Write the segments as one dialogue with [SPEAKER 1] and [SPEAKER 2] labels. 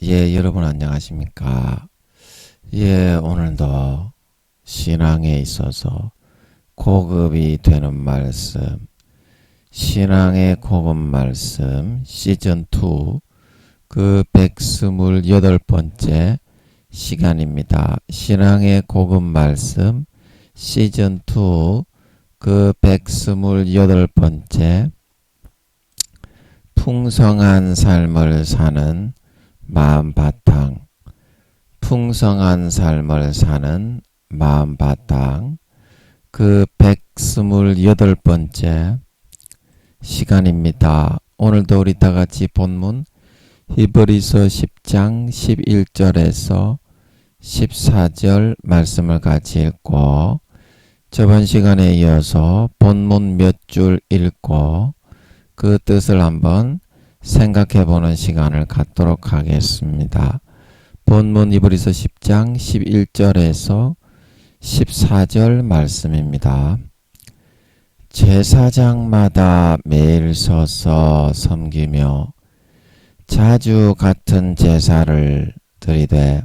[SPEAKER 1] 여러분 안녕하십니까? 오늘도 신앙에 있어서 고급이 되는 말씀, 신앙의 고급 말씀 시즌2 그 128번째 시간입니다. 신앙의 고급 말씀 시즌2 그 128번째 풍성한 삶을 사는 마음바탕, 풍성한 삶을 사는 마음바탕 그 128번째 시간입니다. 오늘도 우리 다같이 본문 히브리서 10장 11절에서 14절 말씀을 같이 읽고 저번 시간에 이어서 본문 몇 줄 읽고 그 뜻을 한번 생각해보는 시간을 갖도록 하겠습니다. 본문 히브리서 10장 11절에서 14절 말씀입니다. 제사장마다 매일 서서 섬기며 자주 같은 제사를 드리되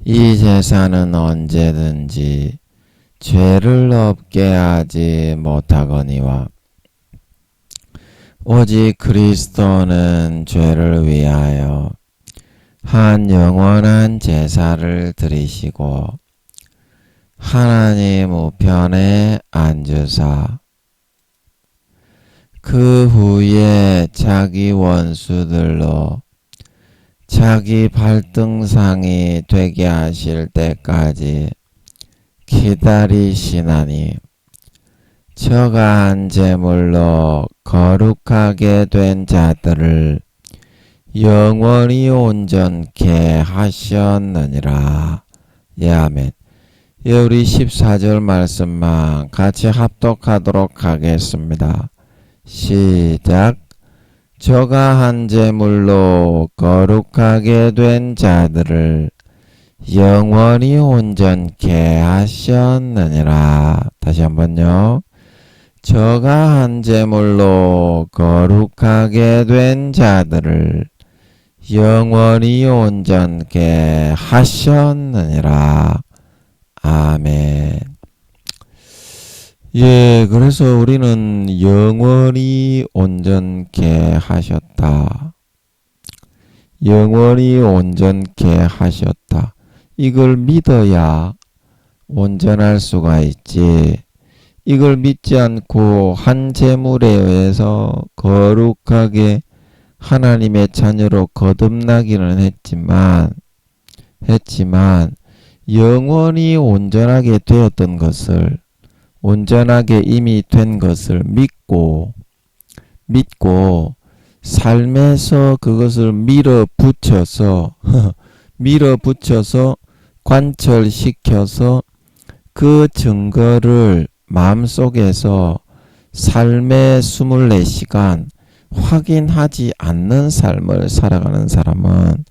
[SPEAKER 1] 이 제사는 언제든지 죄를 없게 하지 못하거니와 오직 그리스도는 죄를 위하여 한 영원한 제사를 드리시고 하나님 우편에 앉으사 그 후에 자기 원수들로 자기 발등상이 되게 하실 때까지 기다리시나니 저가 한 제물로 거룩하게 된 자들을 영원히 온전케 하셨느니라. 아멘. 우리 14절 말씀만 같이 합독하도록 하겠습니다. 시작. 저가 한 제물로 거룩하게 된 자들을 영원히 온전케 하셨느니라. 다시 한번요. 저가 한 제물로 거룩하게 된 자들을 영원히 온전케 하셨느니라. 아멘. 그래서 우리는 영원히 온전케 하셨다. 영원히 온전케 하셨다. 이걸 믿어야 온전할 수가 있지. 이걸 믿지 않고 한 제물에 의해서 거룩하게 하나님의 자녀로 거듭나기는 했지만 영원히 온전하게 되었던 것을, 온전하게 이미 된 것을 믿고 삶에서 그것을 밀어붙여서 관철시켜서 그 증거를 마음속에서 삶의 24시간 확인하지 않는 삶을 살아가는 사람은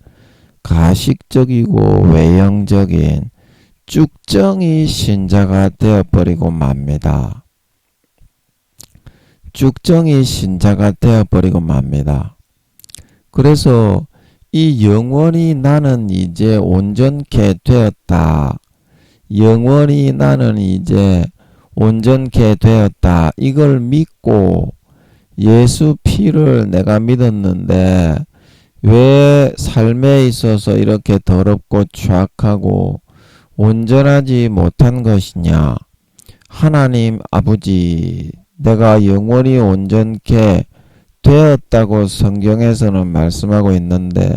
[SPEAKER 1] 가식적이고 외형적인 쭉정이 신자가 되어버리고 맙니다. 쭉정이 신자가 되어버리고 맙니다. 그래서 이 영원히 나는 이제 온전케 되었다. 영원히 나는 이제 온전케 되었다. 이걸 믿고 예수 피를 내가 믿었는데 왜 삶에 있어서 이렇게 더럽고 추악하고 온전하지 못한 것이냐. 하나님 아버지, 내가 영원히 온전케 되었다고 성경에서는 말씀하고 있는데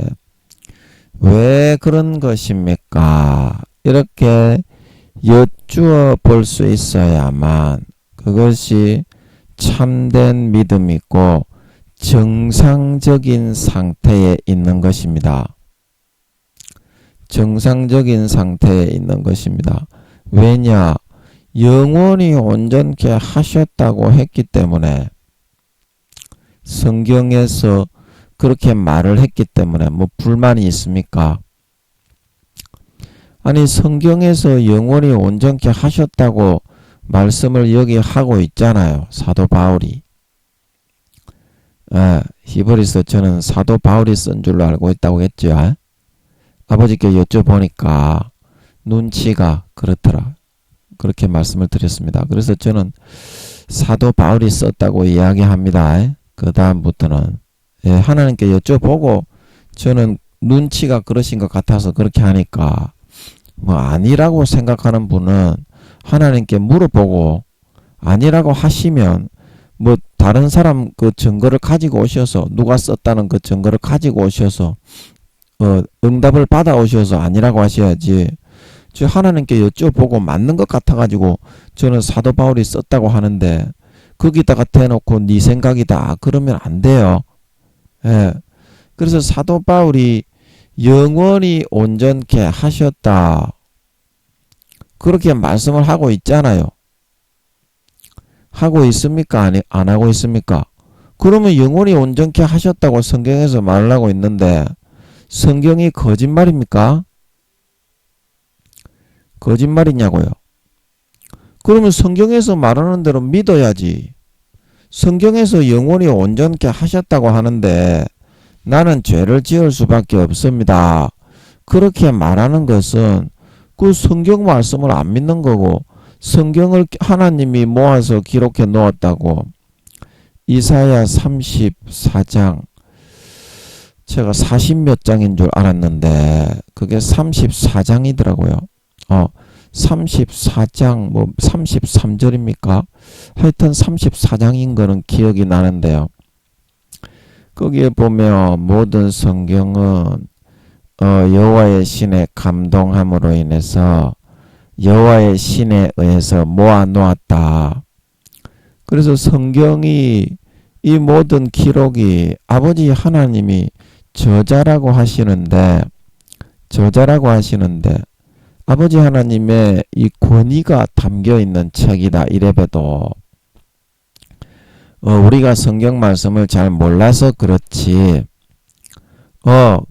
[SPEAKER 1] 왜 그런 것입니까? 이렇게 여쭈어 볼 수 있어야만 그것이 참된 믿음이고 정상적인 상태에 있는 것입니다. 정상적인 상태에 있는 것입니다. 왜냐? 영원히 온전케 하셨다고 했기 때문에, 성경에서 그렇게 말을 했기 때문에 뭐 불만이 있습니까? 아니, 성경에서 영원히 온전케 하셨다고 말씀을 여기 하고 있잖아요. 사도 바울이. 히브리서 저는 사도 바울이 쓴 줄로 알고 있다고 했죠. 아버지께 여쭤보니까 눈치가 그렇더라. 그렇게 말씀을 드렸습니다. 그래서 저는 사도 바울이 썼다고 이야기합니다. 그 다음부터는 하나님께 여쭤보고 저는 눈치가 그러신 것 같아서 그렇게 하니까 뭐 아니라고 생각하는 분은 하나님께 물어보고 아니라고 하시면 뭐 다른 사람 그 증거를 가지고 오셔서 누가 썼다는 그 증거를 가지고 오셔서 응답을 받아 오셔서 아니라고 하셔야지. 저 하나님께 여쭤보고 맞는 것 같아가지고 저는 사도 바울이 썼다고 하는데 거기다가 대놓고 네 생각이다 그러면 안 돼요. 예. 그래서 사도 바울이 영원히 온전케 하셨다 그렇게 말씀을 하고 있잖아요. 하고 있습니까? 안 하고 있습니까? 그러면 영원히 온전케 하셨다고 성경에서 말을 하고 있는데 성경이 거짓말입니까? 거짓말이냐고요. 그러면 성경에서 말하는 대로 믿어야지. 성경에서 영원히 온전케 하셨다고 하는데 나는 죄를 지을 수밖에 없습니다. 그렇게 말하는 것은 그 성경 말씀을 안 믿는 거고 성경을 하나님이 모아서 기록해 놓았다고. 이사야 34장 제가 40몇 장인 줄 알았는데 그게 34장이더라고요. 34장 뭐 33절입니까? 하여튼 34장인 거는 기억이 나는데요. 거기에 보면 모든 성경은 여호와의 신에 감동함으로 인해서 여호와의 신에 의해서 모아 놓았다. 그래서 성경이 이 모든 기록이 아버지 하나님이 저자라고 하시는데 아버지 하나님의 이 권위가 담겨 있는 책이다 이래봬도 우리가 성경 말씀을 잘 몰라서 그렇지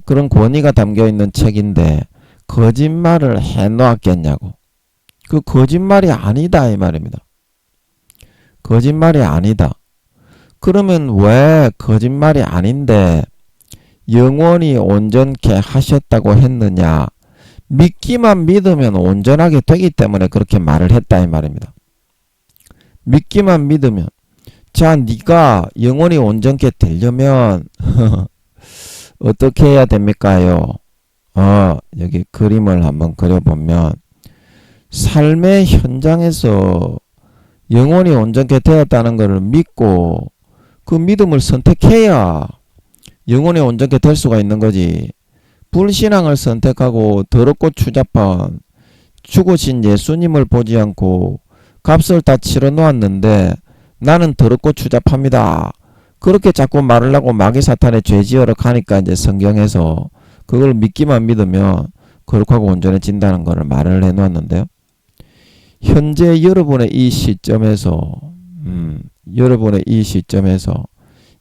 [SPEAKER 1] 그런 권위가 담겨 있는 책인데 거짓말을 해 놓았겠냐고. 그 거짓말이 아니다 이 말입니다. 거짓말이 아니다. 그러면 왜 거짓말이 아닌데 영원히 온전케 하셨다고 했느냐. 믿기만 믿으면 온전하게 되기 때문에 그렇게 말을 했다 이 말입니다. 믿기만 믿으면. 자, 네가 영원히 온전케 되려면 어떻게 해야 됩니까요? 여기 그림을 한번 그려보면 삶의 현장에서 영원히 온전케 되었다는 것을 믿고 그 믿음을 선택해야 영원히 온전케 될 수가 있는 거지. 불신앙을 선택하고 더럽고 추잡한 죽으신 예수님을 보지 않고 값을 다 치러 놓았는데 나는 더럽고 추잡합니다. 그렇게 자꾸 말을 하고 마귀 사탄의 죄 지으러 가니까 이제 성경에서 그걸 믿기만 믿으면 거룩하고 온전해진다는 것을 말을 해놓았는데요. 현재 여러분의 이 시점에서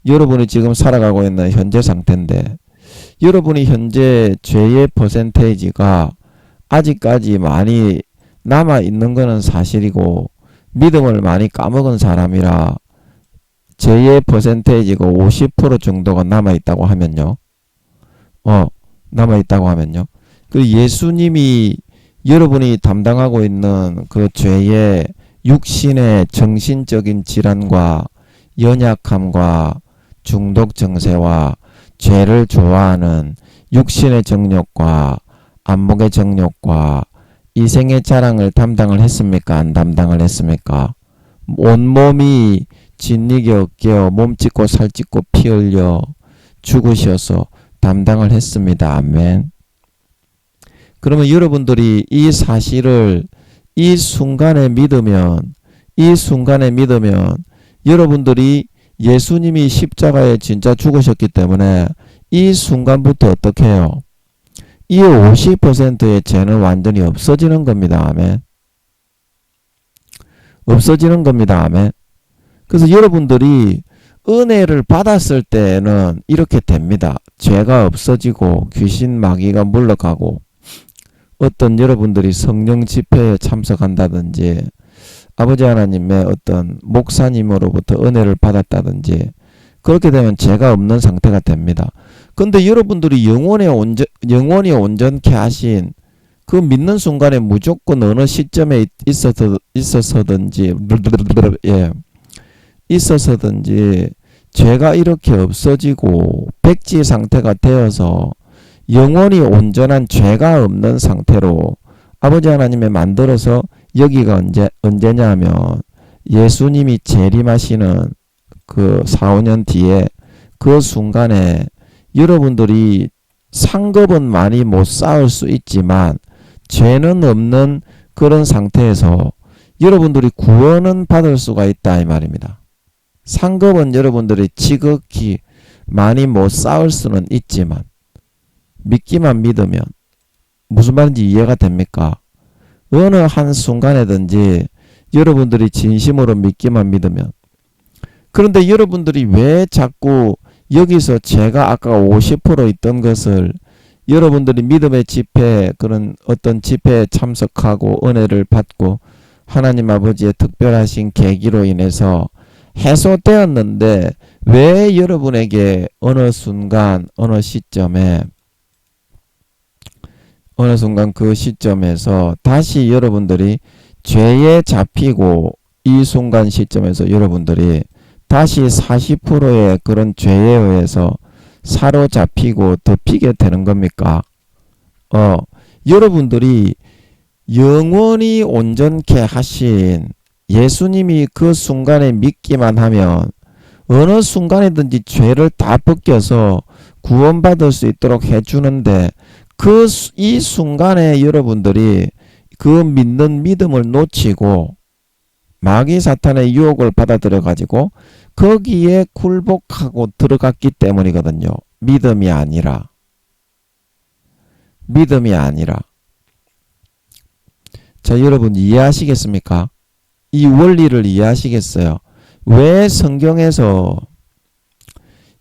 [SPEAKER 1] 여러분이 지금 살아가고 있는 현재 상태인데 여러분이 현재 죄의 퍼센테이지가 아직까지 많이 남아있는 것은 사실이고 믿음을 많이 까먹은 사람이라 죄의 퍼센테이지가 50% 정도가 남아있다고 하면요. 그 예수님이 여러분이 담당하고 있는 그 죄의 육신의 정신적인 질환과 연약함과 중독 증세와 죄를 좋아하는 육신의 정욕과 안목의 정욕과 이생의 자랑을 담당을 했습니까? 안 담당을 했습니까? 온몸이 진리게 어깨어 몸찢고 살찢고 피 흘려 죽으셔서 담당을 했습니다. 아멘. 그러면 여러분들이 이 사실을 이 순간에 믿으면 여러분들이 예수님이 십자가에 진짜 죽으셨기 때문에 이 순간부터 어떻게 해요? 이 50%의 죄는 완전히 없어지는 겁니다. 아멘. 없어지는 겁니다. 아멘. 그래서 여러분들이 은혜를 받았을 때는 이렇게 됩니다. 죄가 없어지고 귀신 마귀가 물러가고 어떤 여러분들이 성령 집회에 참석한다든지 아버지 하나님의 어떤 목사님으로부터 은혜를 받았다든지 그렇게 되면 죄가 없는 상태가 됩니다. 근데 여러분들이 영원히 온전케 하신 그 믿는 순간에 무조건 어느 시점에 있어서든지 예, 있어서든지 죄가 이렇게 없어지고 백지 상태가 되어서 영원히 온전한 죄가 없는 상태로 아버지 하나님이 만들어서 여기가 언제냐면 예수님이 재림하시는 그 4, 5년 뒤에 그 순간에 여러분들이 상급은 많이 못 쌓을 수 있지만 죄는 없는 그런 상태에서 여러분들이 구원은 받을 수가 있다 이 말입니다. 상급은 여러분들이 지극히 많이 못 쌓을 수는 있지만 믿기만 믿으면 무슨 말인지 이해가 됩니까? 어느 한 순간에든지 여러분들이 진심으로 믿기만 믿으면 그런데 여러분들이 왜 자꾸 여기서 제가 아까 50% 있던 것을 여러분들이 믿음의 집회 그런 어떤 집회에 참석하고 은혜를 받고 하나님 아버지의 특별하신 계기로 인해서 해소되었는데 왜 여러분에게 어느 순간 어느 순간 그 시점에서 다시 여러분들이 죄에 잡히고 이 순간 시점에서 여러분들이 다시 40%의 그런 죄에 의해서 사로잡히고 덮이게 되는 겁니까? 여러분들이 영원히 온전케 하신 예수님이 그 순간에 믿기만 하면 어느 순간이든지 죄를 다 벗겨서 구원받을 수 있도록 해주는데 이 순간에 여러분들이 그 믿는 믿음을 놓치고 마귀 사탄의 유혹을 받아들여 가지고 거기에 굴복하고 들어갔기 때문이거든요. 믿음이 아니라. 자, 여러분 이해하시겠습니까? 이 원리를 이해하시겠어요? 왜 성경에서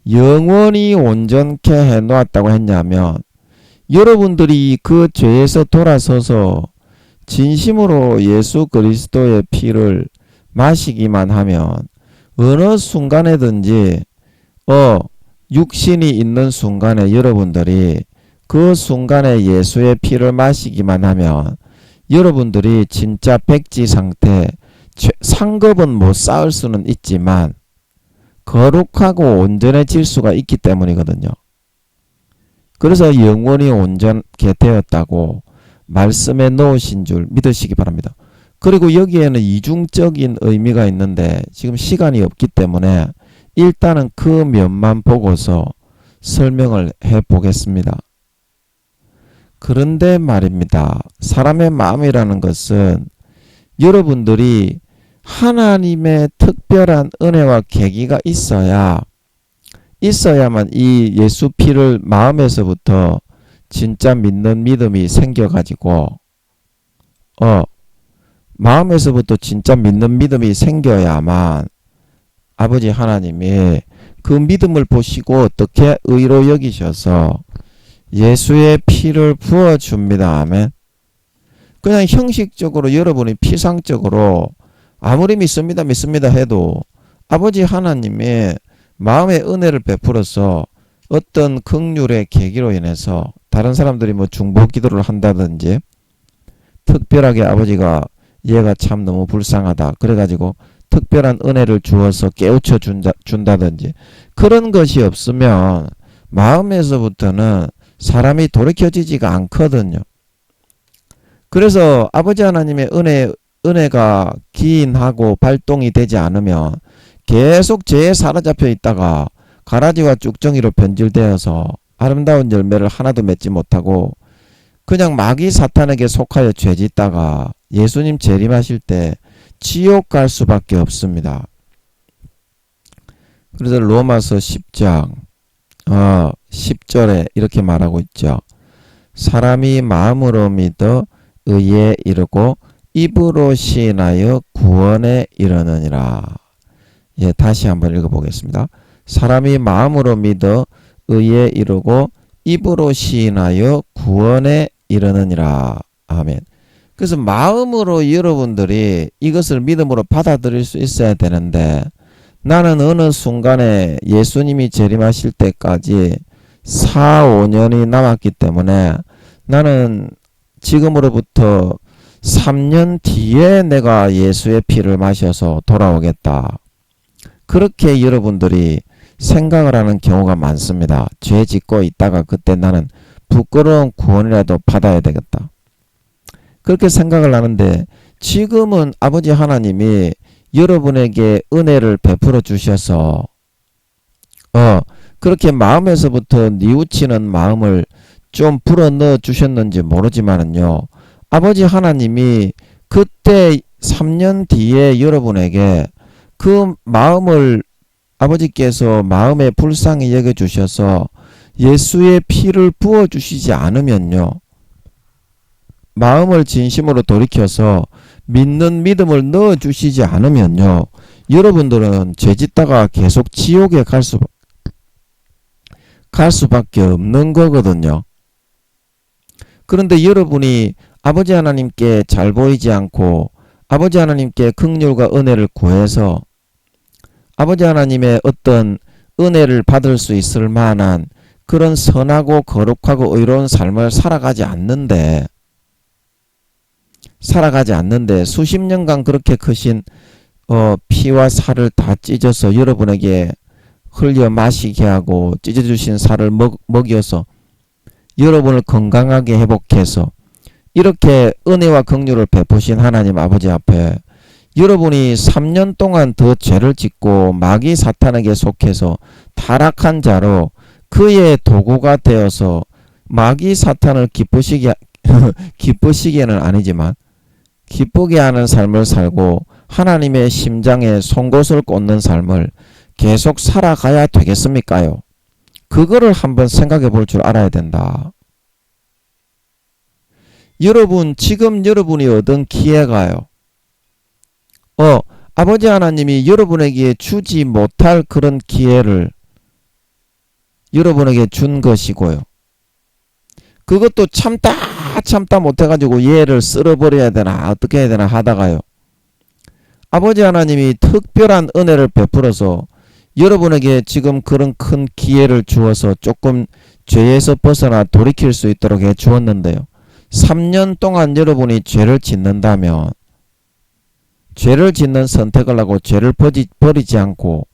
[SPEAKER 1] 영원히 온전케 해놓았다고 했냐면 여러분들이 그 죄에서 돌아서서 진심으로 예수 그리스도의 피를 마시기만 하면 어느 순간에든지 육신이 있는 순간에 여러분들이 그 순간에 예수의 피를 마시기만 하면 여러분들이 진짜 백지 상태 상급은 못 쌓을 수는 있지만 거룩하고 온전해질 수가 있기 때문이거든요. 그래서 영원히 온전케 되었다고 말씀에 넣으신 줄 믿으시기 바랍니다. 그리고 여기에는 이중적인 의미가 있는데 지금 시간이 없기 때문에 일단은 그 면만 보고서 설명을 해 보겠습니다. 그런데 말입니다. 사람의 마음이라는 것은 여러분들이 하나님의 특별한 은혜와 계기가 있어야만 이 예수 피를 마음에서부터 진짜 믿는 믿음이 생겨가지고 마음에서부터 진짜 믿는 믿음이 생겨야만 아버지 하나님이 그 믿음을 보시고 어떻게 의로 여기셔서 예수의 피를 부어줍니다. 아멘. 그냥 형식적으로 여러분이 피상적으로 아무리 믿습니다 해도 아버지 하나님의 마음의 은혜를 베풀어서 어떤 긍휼의 계기로 인해서 다른 사람들이 뭐 중보 기도를 한다든지 특별하게 아버지가 얘가 참 너무 불쌍하다 그래가지고 특별한 은혜를 주어서 깨우쳐 준다든지 그런 것이 없으면 마음에서부터는 사람이 돌이켜지지가 않거든요. 그래서 아버지 하나님의 은혜가 기인하고 발동이 되지 않으면 계속 죄에 사로잡혀 있다가 가라지와 쭉정이로 변질되어서 아름다운 열매를 하나도 맺지 못하고 그냥 마귀 사탄에게 속하여 죄짓다가 예수님 재림하실 때 지옥 갈 수밖에 없습니다. 그래서 로마서 10장 10절에 이렇게 말하고 있죠. 사람이 마음으로 믿어 의에 이르고 입으로 시인하여 구원에 이르느니라. 예, 다시 한번 읽어보겠습니다. 사람이 마음으로 믿어 의에 이르고 입으로 시인하여 구원에 이르느니라. 아멘. 그래서 마음으로 여러분들이 이것을 믿음으로 받아들일 수 있어야 되는데 나는 어느 순간에 예수님이 재림하실 때까지 4, 5년이 남았기 때문에 나는 지금으로부터 3년 뒤에 내가 예수의 피를 마셔서 돌아오겠다. 그렇게 여러분들이 생각을 하는 경우가 많습니다. 죄 짓고 있다가 그때 나는 부끄러운 구원이라도 받아야 되겠다. 그렇게 생각을 하는데 지금은 아버지 하나님이 여러분에게 은혜를 베풀어 주셔서 그렇게 마음에서부터 뉘우치는 마음을 좀 불어넣어 주셨는지 모르지만은요. 아버지 하나님이 그때 3년 뒤에 여러분에게 그 마음을 아버지께서 마음에 불쌍히 여겨주셔서 예수의 피를 부어주시지 않으면요. 마음을 진심으로 돌이켜서 믿는 믿음을 넣어주시지 않으면요. 여러분들은 죄짓다가 계속 지옥에 갈 수밖에 없는 거거든요. 그런데 여러분이 아버지 하나님께 잘 보이지 않고 아버지 하나님께 긍휼과 은혜를 구해서 아버지 하나님의 어떤 은혜를 받을 수 있을 만한 그런 선하고 거룩하고 의로운 삶을 살아가지 않는데 수십 년간 그렇게 크신 피와 살을 다 찢어서 여러분에게 흘려 마시게 하고 찢어주신 살을 먹여서 여러분을 건강하게 회복해서 이렇게 은혜와 긍휼을 베푸신 하나님 아버지 앞에 여러분이 3년 동안 더 죄를 짓고 마귀 사탄에게 속해서 타락한 자로 그의 도구가 되어서 마귀 사탄을 기쁘시게는 아니지만 기쁘게 하는 삶을 살고 하나님의 심장에 송곳을 꽂는 삶을 계속 살아가야 되겠습니까요? 그거를 한번 생각해 볼 줄 알아야 된다. 지금 여러분이 얻은 기회가요. 아버지 하나님이 여러분에게 주지 못할 그런 기회를 여러분에게 준 것이고요. 그것도 참다 못해가지고 얘를 쓸어버려야 되나 어떻게 해야 되나 하다가요. 아버지 하나님이 특별한 은혜를 베풀어서 여러분에게 지금 그런 큰 기회를 주어서 조금 죄에서 벗어나 돌이킬 수 있도록 해 주었는데요. 3년 동안 여러분이 죄를 짓는다면 죄를 짓는 선택을 하고 죄를 버리지 않고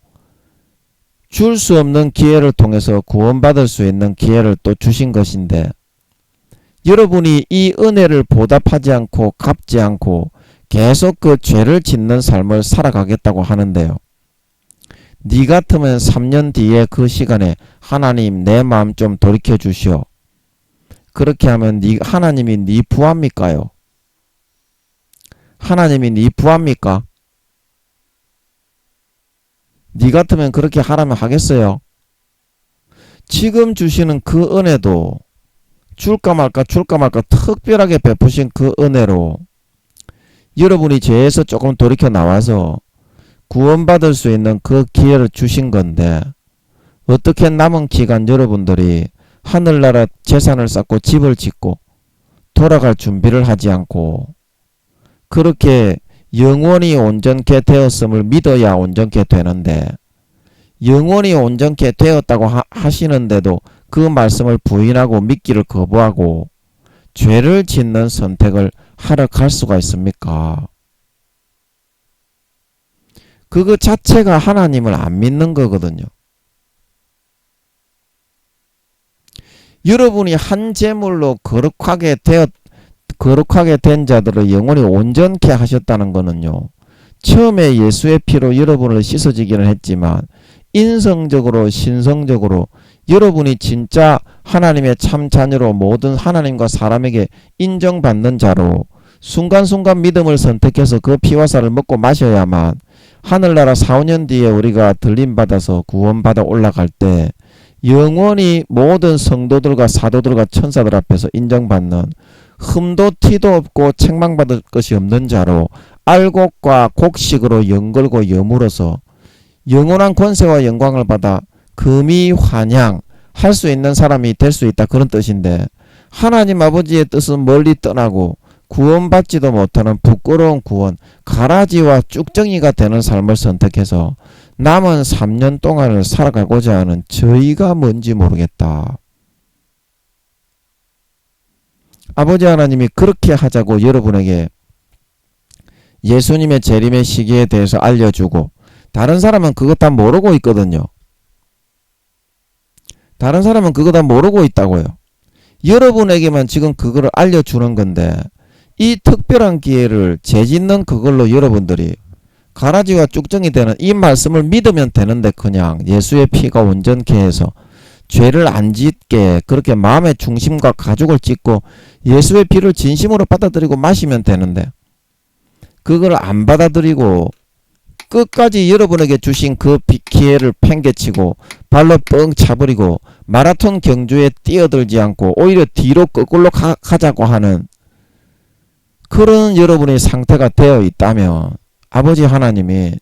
[SPEAKER 1] 줄 수 없는 기회를 통해서 구원받을 수 있는 기회를 또 주신 것인데 여러분이 이 은혜를 보답하지 않고 갚지 않고 계속 그 죄를 짓는 삶을 살아가겠다고 하는데요. 네 같으면 3년 뒤에 그 시간에 하나님 내 마음 좀 돌이켜 주시오. 그렇게 하면 하나님이 네 부합니까요? 하나님이 네 부합니까? 네 같으면 그렇게 하라면 하겠어요? 지금 주시는 그 은혜도 줄까 말까 특별하게 베푸신 그 은혜로 여러분이 죄에서 조금 돌이켜 나와서 구원받을 수 있는 그 기회를 주신 건데 어떻게 남은 기간 여러분들이 하늘나라 재산을 쌓고 집을 짓고 돌아갈 준비를 하지 않고 그렇게 영원히 온전케 되었음을 믿어야 온전케 되는데 영원히 온전케 되었다고 하시는데도 그 말씀을 부인하고 믿기를 거부하고 죄를 짓는 선택을 하러 갈 수가 있습니까? 그거 자체가 하나님을 안 믿는 거거든요. 여러분이 한 제물로 거룩하게 된 자들을 영원히 온전케 하셨다는 거는요. 처음에 예수의 피로 여러분을 씻어지기는 했지만 인성적으로 신성적으로 여러분이 진짜 하나님의 참 자녀로 모든 하나님과 사람에게 인정받는 자로 순간순간 믿음을 선택해서 그 피와 살을 먹고 마셔야만 하늘나라 4, 5년 뒤에 우리가 들림받아서 구원받아 올라갈 때 영원히 모든 성도들과 사도들과 천사들 앞에서 인정받는 흠도 티도 없고 책망받을 것이 없는 자로 알곡과 곡식으로 연걸고 여물어서 영원한 권세와 영광을 받아 금이 환향 할 수 있는 사람이 될 수 있다, 그런 뜻인데 하나님 아버지의 뜻은 멀리 떠나고 구원받지도 못하는 부끄러운 구원, 가라지와 쭉정이가 되는 삶을 선택해서 남은 3년 동안을 살아가고자 하는 저희가 뭔지 모르겠다. 아버지 하나님이 그렇게 하자고 여러분에게 예수님의 재림의 시기에 대해서 알려주고, 다른 사람은 그거 다 모르고 있거든요. 다른 사람은 그거 다 모르고 있다고요. 여러분에게만 지금 그거를 알려주는 건데, 이 특별한 기회를 재짓는 그걸로 여러분들이 가라지와 쭉정이 되는 이 말씀을 믿으면 되는데, 그냥 예수의 피가 온전케 해서 죄를 안 짓게 그렇게 마음의 중심과 가죽을 찢고 예수의 피를 진심으로 받아들이고 마시면 되는데, 그걸 안 받아들이고 끝까지 여러분에게 주신 그 기회를 팽개치고 발로 뻥 차버리고 마라톤 경주에 뛰어들지 않고 오히려 뒤로 거꾸로 가자고 하는 그런 여러분의 상태가 되어 있다면 아버지 하나님이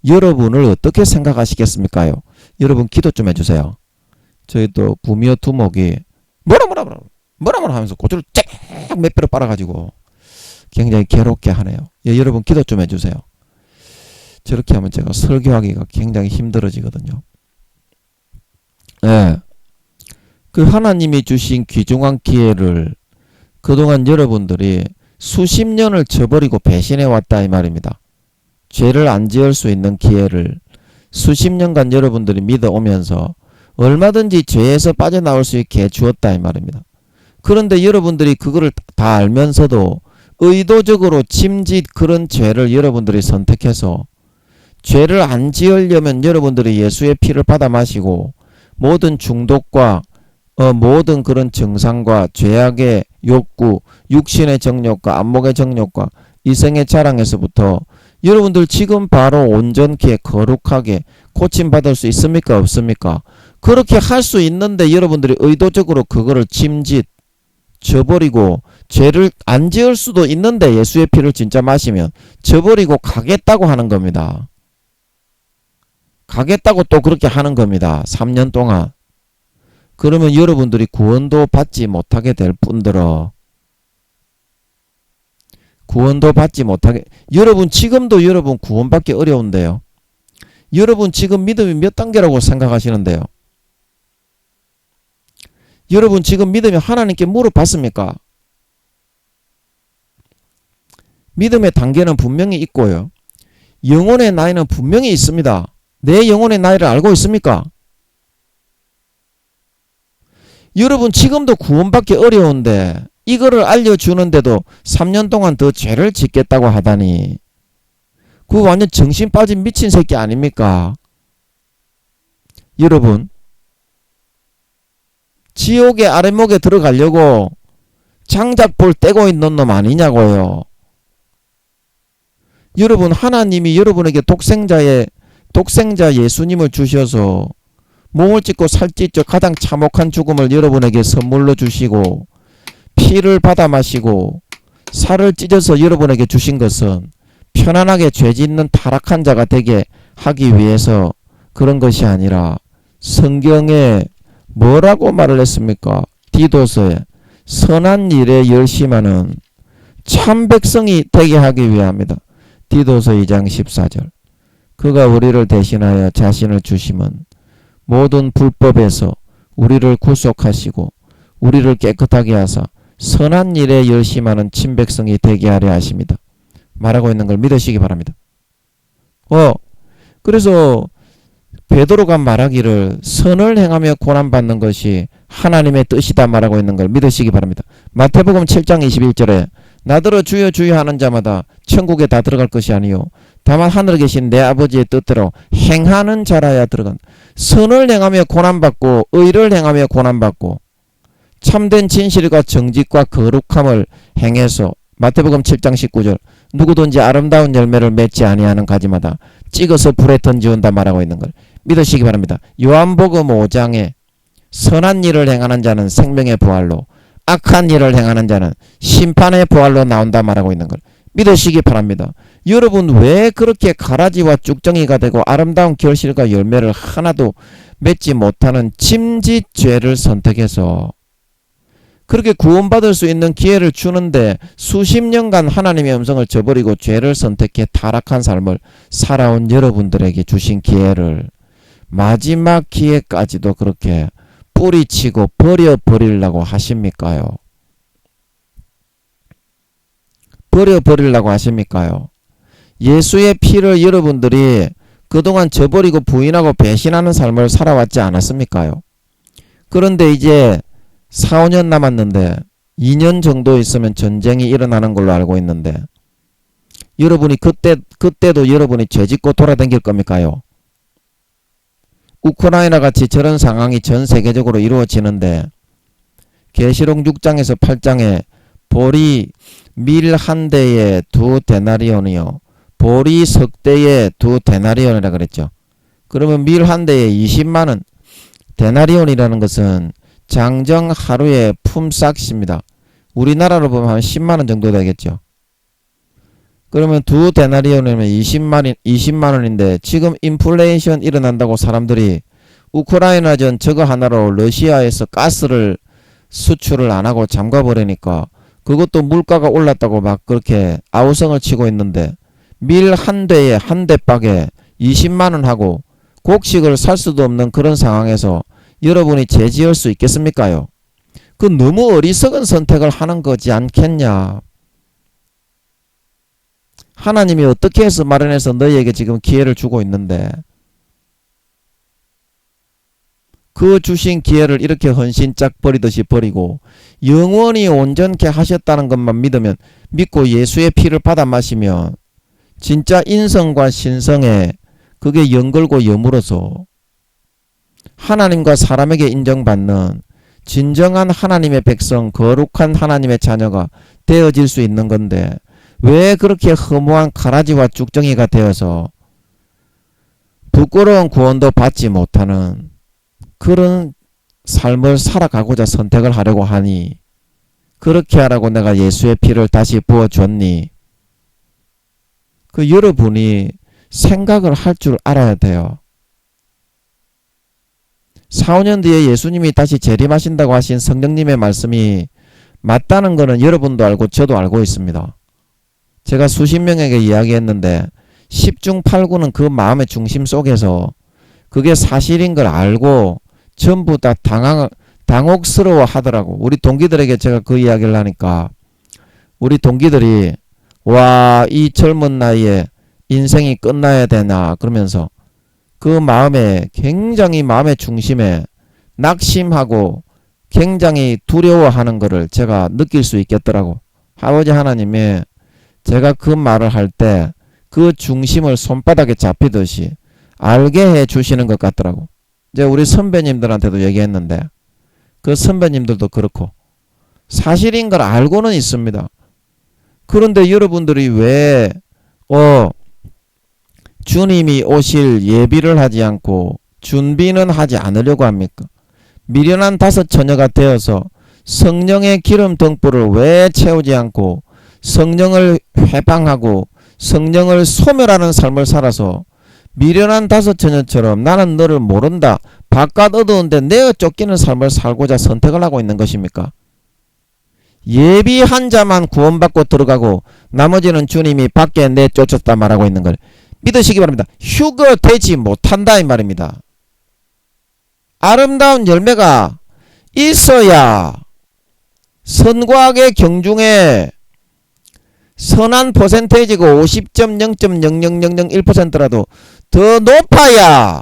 [SPEAKER 1] 여러분을 어떻게 생각하시겠습니까요? 여러분 기도 좀 해주세요. 저희 또 부미어 두목이 뭐라 하면서 고추를 쫙 몇 배로 빨아가지고 굉장히 괴롭게 하네요. 예, 여러분 기도 좀 해주세요. 저렇게 하면 제가 설교하기가 굉장히 힘들어지거든요. 예. 그 하나님이 주신 귀중한 기회를 그동안 여러분들이 수십 년을 저버리고 배신해 왔다 이 말입니다. 죄를 안 지을 수 있는 기회를 수십 년간 여러분들이 믿어오면서 얼마든지 죄에서 빠져나올 수 있게 주었다 이 말입니다. 그런데 여러분들이 그거를 다 알면서도 의도적으로 짐짓 그런 죄를 여러분들이 선택해서 죄를 안 지으려면 여러분들이 예수의 피를 받아 마시고 모든 중독과 모든 그런 증상과 죄악의 욕구, 육신의 정욕과 안목의 정욕과 이성의 자랑에서부터 여러분들 지금 바로 온전케 거룩하게 고침받을 수 있습니까? 없습니까? 그렇게 할 수 있는데 여러분들이 의도적으로 그거를 짐짓 저버리고 죄를 안 지을 수도 있는데 예수의 피를 진짜 마시면 저버리고 가겠다고 하는 겁니다. 가겠다고 또 그렇게 하는 겁니다. 3년 동안. 그러면 여러분들이 구원도 받지 못하게 될 뿐더러 구원도 받지 못하게, 여러분 지금도 여러분 구원받기 어려운데요. 여러분 지금 믿음이 몇 단계라고 생각하시는데요. 여러분 지금 믿음이 하나님께 물어봤습니까? 믿음의 단계는 분명히 있고요. 영혼의 나이는 분명히 있습니다. 내 영혼의 나이를 알고 있습니까? 여러분 지금도 구원받기 어려운데 이거를 알려주는데도 3년 동안 더 죄를 짓겠다고 하다니 그거 완전 정신 빠진 미친 새끼 아닙니까? 여러분 지옥의 아랫목에 들어가려고 장작볼 떼고 있는 놈 아니냐고요. 여러분 하나님이 여러분에게 독생자 예수님을 주셔서 몸을 찢고 살찢죠 가장 참혹한 죽음을 여러분에게 선물로 주시고 피를 받아 마시고 살을 찢어서 여러분에게 주신 것은 편안하게 죄 짓는 타락한 자가 되게 하기 위해서 그런 것이 아니라 성경에 뭐라고 말을 했습니까? 디도서에 선한 일에 열심하는 참 백성이 되게 하기 위함이다. 디도서 2장 14절. 그가 우리를 대신하여 자신을 주심은 모든 불법에서 우리를 구속하시고 우리를 깨끗하게 하사 선한 일에 열심하는 친백성이 되게 하려 하십니다. 말하고 있는 걸 믿으시기 바랍니다. 그래서 베드로가 말하기를 선을 행하며 고난받는 것이 하나님의 뜻이다 말하고 있는 걸 믿으시기 바랍니다. 마태복음 7장 21절에 나더러 주여 주여 하는 자마다 천국에 다 들어갈 것이 아니요 다만 하늘에 계신 내 아버지의 뜻대로 행하는 자라야 들어간다. 선을 행하며 고난받고 의를 행하며 고난받고 참된 진실과 정직과 거룩함을 행해서 마태복음 7장 19절 누구든지 아름다운 열매를 맺지 아니하는 가지마다 찍어서 불에 던지온다 말하고 있는 걸 믿으시기 바랍니다. 요한복음 5장에 선한 일을 행하는 자는 생명의 부활로 악한 일을 행하는 자는 심판의 부활로 나온다 말하고 있는 걸 믿으시기 바랍니다. 여러분 왜 그렇게 가라지와 쭉정이가 되고 아름다운 결실과 열매를 하나도 맺지 못하는 짐짓 죄를 선택해서 그렇게 구원받을 수 있는 기회를 주는데 수십 년간 하나님의 음성을 저버리고 죄를 선택해 타락한 삶을 살아온 여러분들에게 주신 기회를 마지막 기회까지도 그렇게 뿌리치고 버려버리려고 하십니까요? 버려버리려고 하십니까요? 예수의 피를 여러분들이 그동안 저버리고 부인하고 배신하는 삶을 살아왔지 않았습니까요? 그런데 이제 4, 5년 남았는데 2년 정도 있으면 전쟁이 일어나는 걸로 알고 있는데 여러분이 그때도 여러분이 죄짓고 돌아다닐 겁니까요? 우크라이나 같이 저런 상황이 전 세계적으로 이루어지는데 계시록 6장에서 8장에 보리 밀 한 대에 2데나리온이요 보리 석 대에 2데나리온이라 그랬죠. 그러면 밀 한 대에 20만원, 데나리온이라는 것은 장정 하루의 품삯입니다. 우리나라로 보면 한 10만원 정도 되겠죠. 그러면 2데나리온이면 20만원인데 지금 인플레이션 일어난다고 사람들이 우크라이나전 저거 하나로 러시아에서 가스를 수출을 안 하고 잠가버리니까 그것도 물가가 올랐다고 막 그렇게 아우성을 치고 있는데 밀 한 대에 한 대박에 20만원 하고 곡식을 살 수도 없는 그런 상황에서 여러분이 죄 지을 수 있겠습니까요? 그 너무 어리석은 선택을 하는 거지 않겠냐. 하나님이 어떻게 해서 마련해서 너희에게 지금 기회를 주고 있는데 그 주신 기회를 이렇게 헌신짝 버리듯이 버리고 영원히 온전케 하셨다는 것만 믿고 예수의 피를 받아 마시면 진짜 인성과 신성에 그게 연걸고 여물어서 하나님과 사람에게 인정받는 진정한 하나님의 백성, 거룩한 하나님의 자녀가 되어질 수 있는 건데 왜 그렇게 허무한 가라지와 쭉정이가 되어서 부끄러운 구원도 받지 못하는 그런 삶을 살아가고자 선택을 하려고 하니 그렇게 하라고 내가 예수의 피를 다시 부어줬니? 그 여러분이 생각을 할 줄 알아야 돼요. 4, 5년 뒤에 예수님이 다시 재림하신다고 하신 성령님의 말씀이 맞다는 것은 여러분도 알고 저도 알고 있습니다. 제가 수십 명에게 이야기했는데 10중 8구는 그 마음의 중심 속에서 그게 사실인 걸 알고 전부 다 당혹스러워 하더라고. 우리 동기들에게 제가 그 이야기를 하니까 우리 동기들이 와, 이 젊은 나이에 인생이 끝나야 되나 그러면서 그 마음에 굉장히 마음의 중심에 낙심하고 굉장히 두려워하는 것을 제가 느낄 수 있겠더라고. 아버지 하나님이 제가 그 말을 할 때 그 중심을 손바닥에 잡히듯이 알게 해 주시는 것 같더라고. 이제 우리 선배님들한테도 얘기했는데 그 선배님들도 그렇고 사실인 걸 알고는 있습니다. 그런데 여러분들이 왜 주님이 오실 예비를 하지 않고 준비는 하지 않으려고 합니까? 미련한 5 처녀가 되어서 성령의 기름 등불을 왜 채우지 않고 성령을 회방하고 성령을 소멸하는 삶을 살아서 미련한 5 처녀처럼 나는 너를 모른다. 바깥 어두운데 내어 쫓기는 삶을 살고자 선택을 하고 있는 것입니까? 예비한 자만 구원받고 들어가고 나머지는 주님이 밖에 내쫓았다 말하고 있는 걸 믿으시기 바랍니다. 휴거 되지 못한다 이 말입니다. 아름다운 열매가 있어야 선과학의 경중에 선한 퍼센테이지가 50.0.00001%라도 더 높아야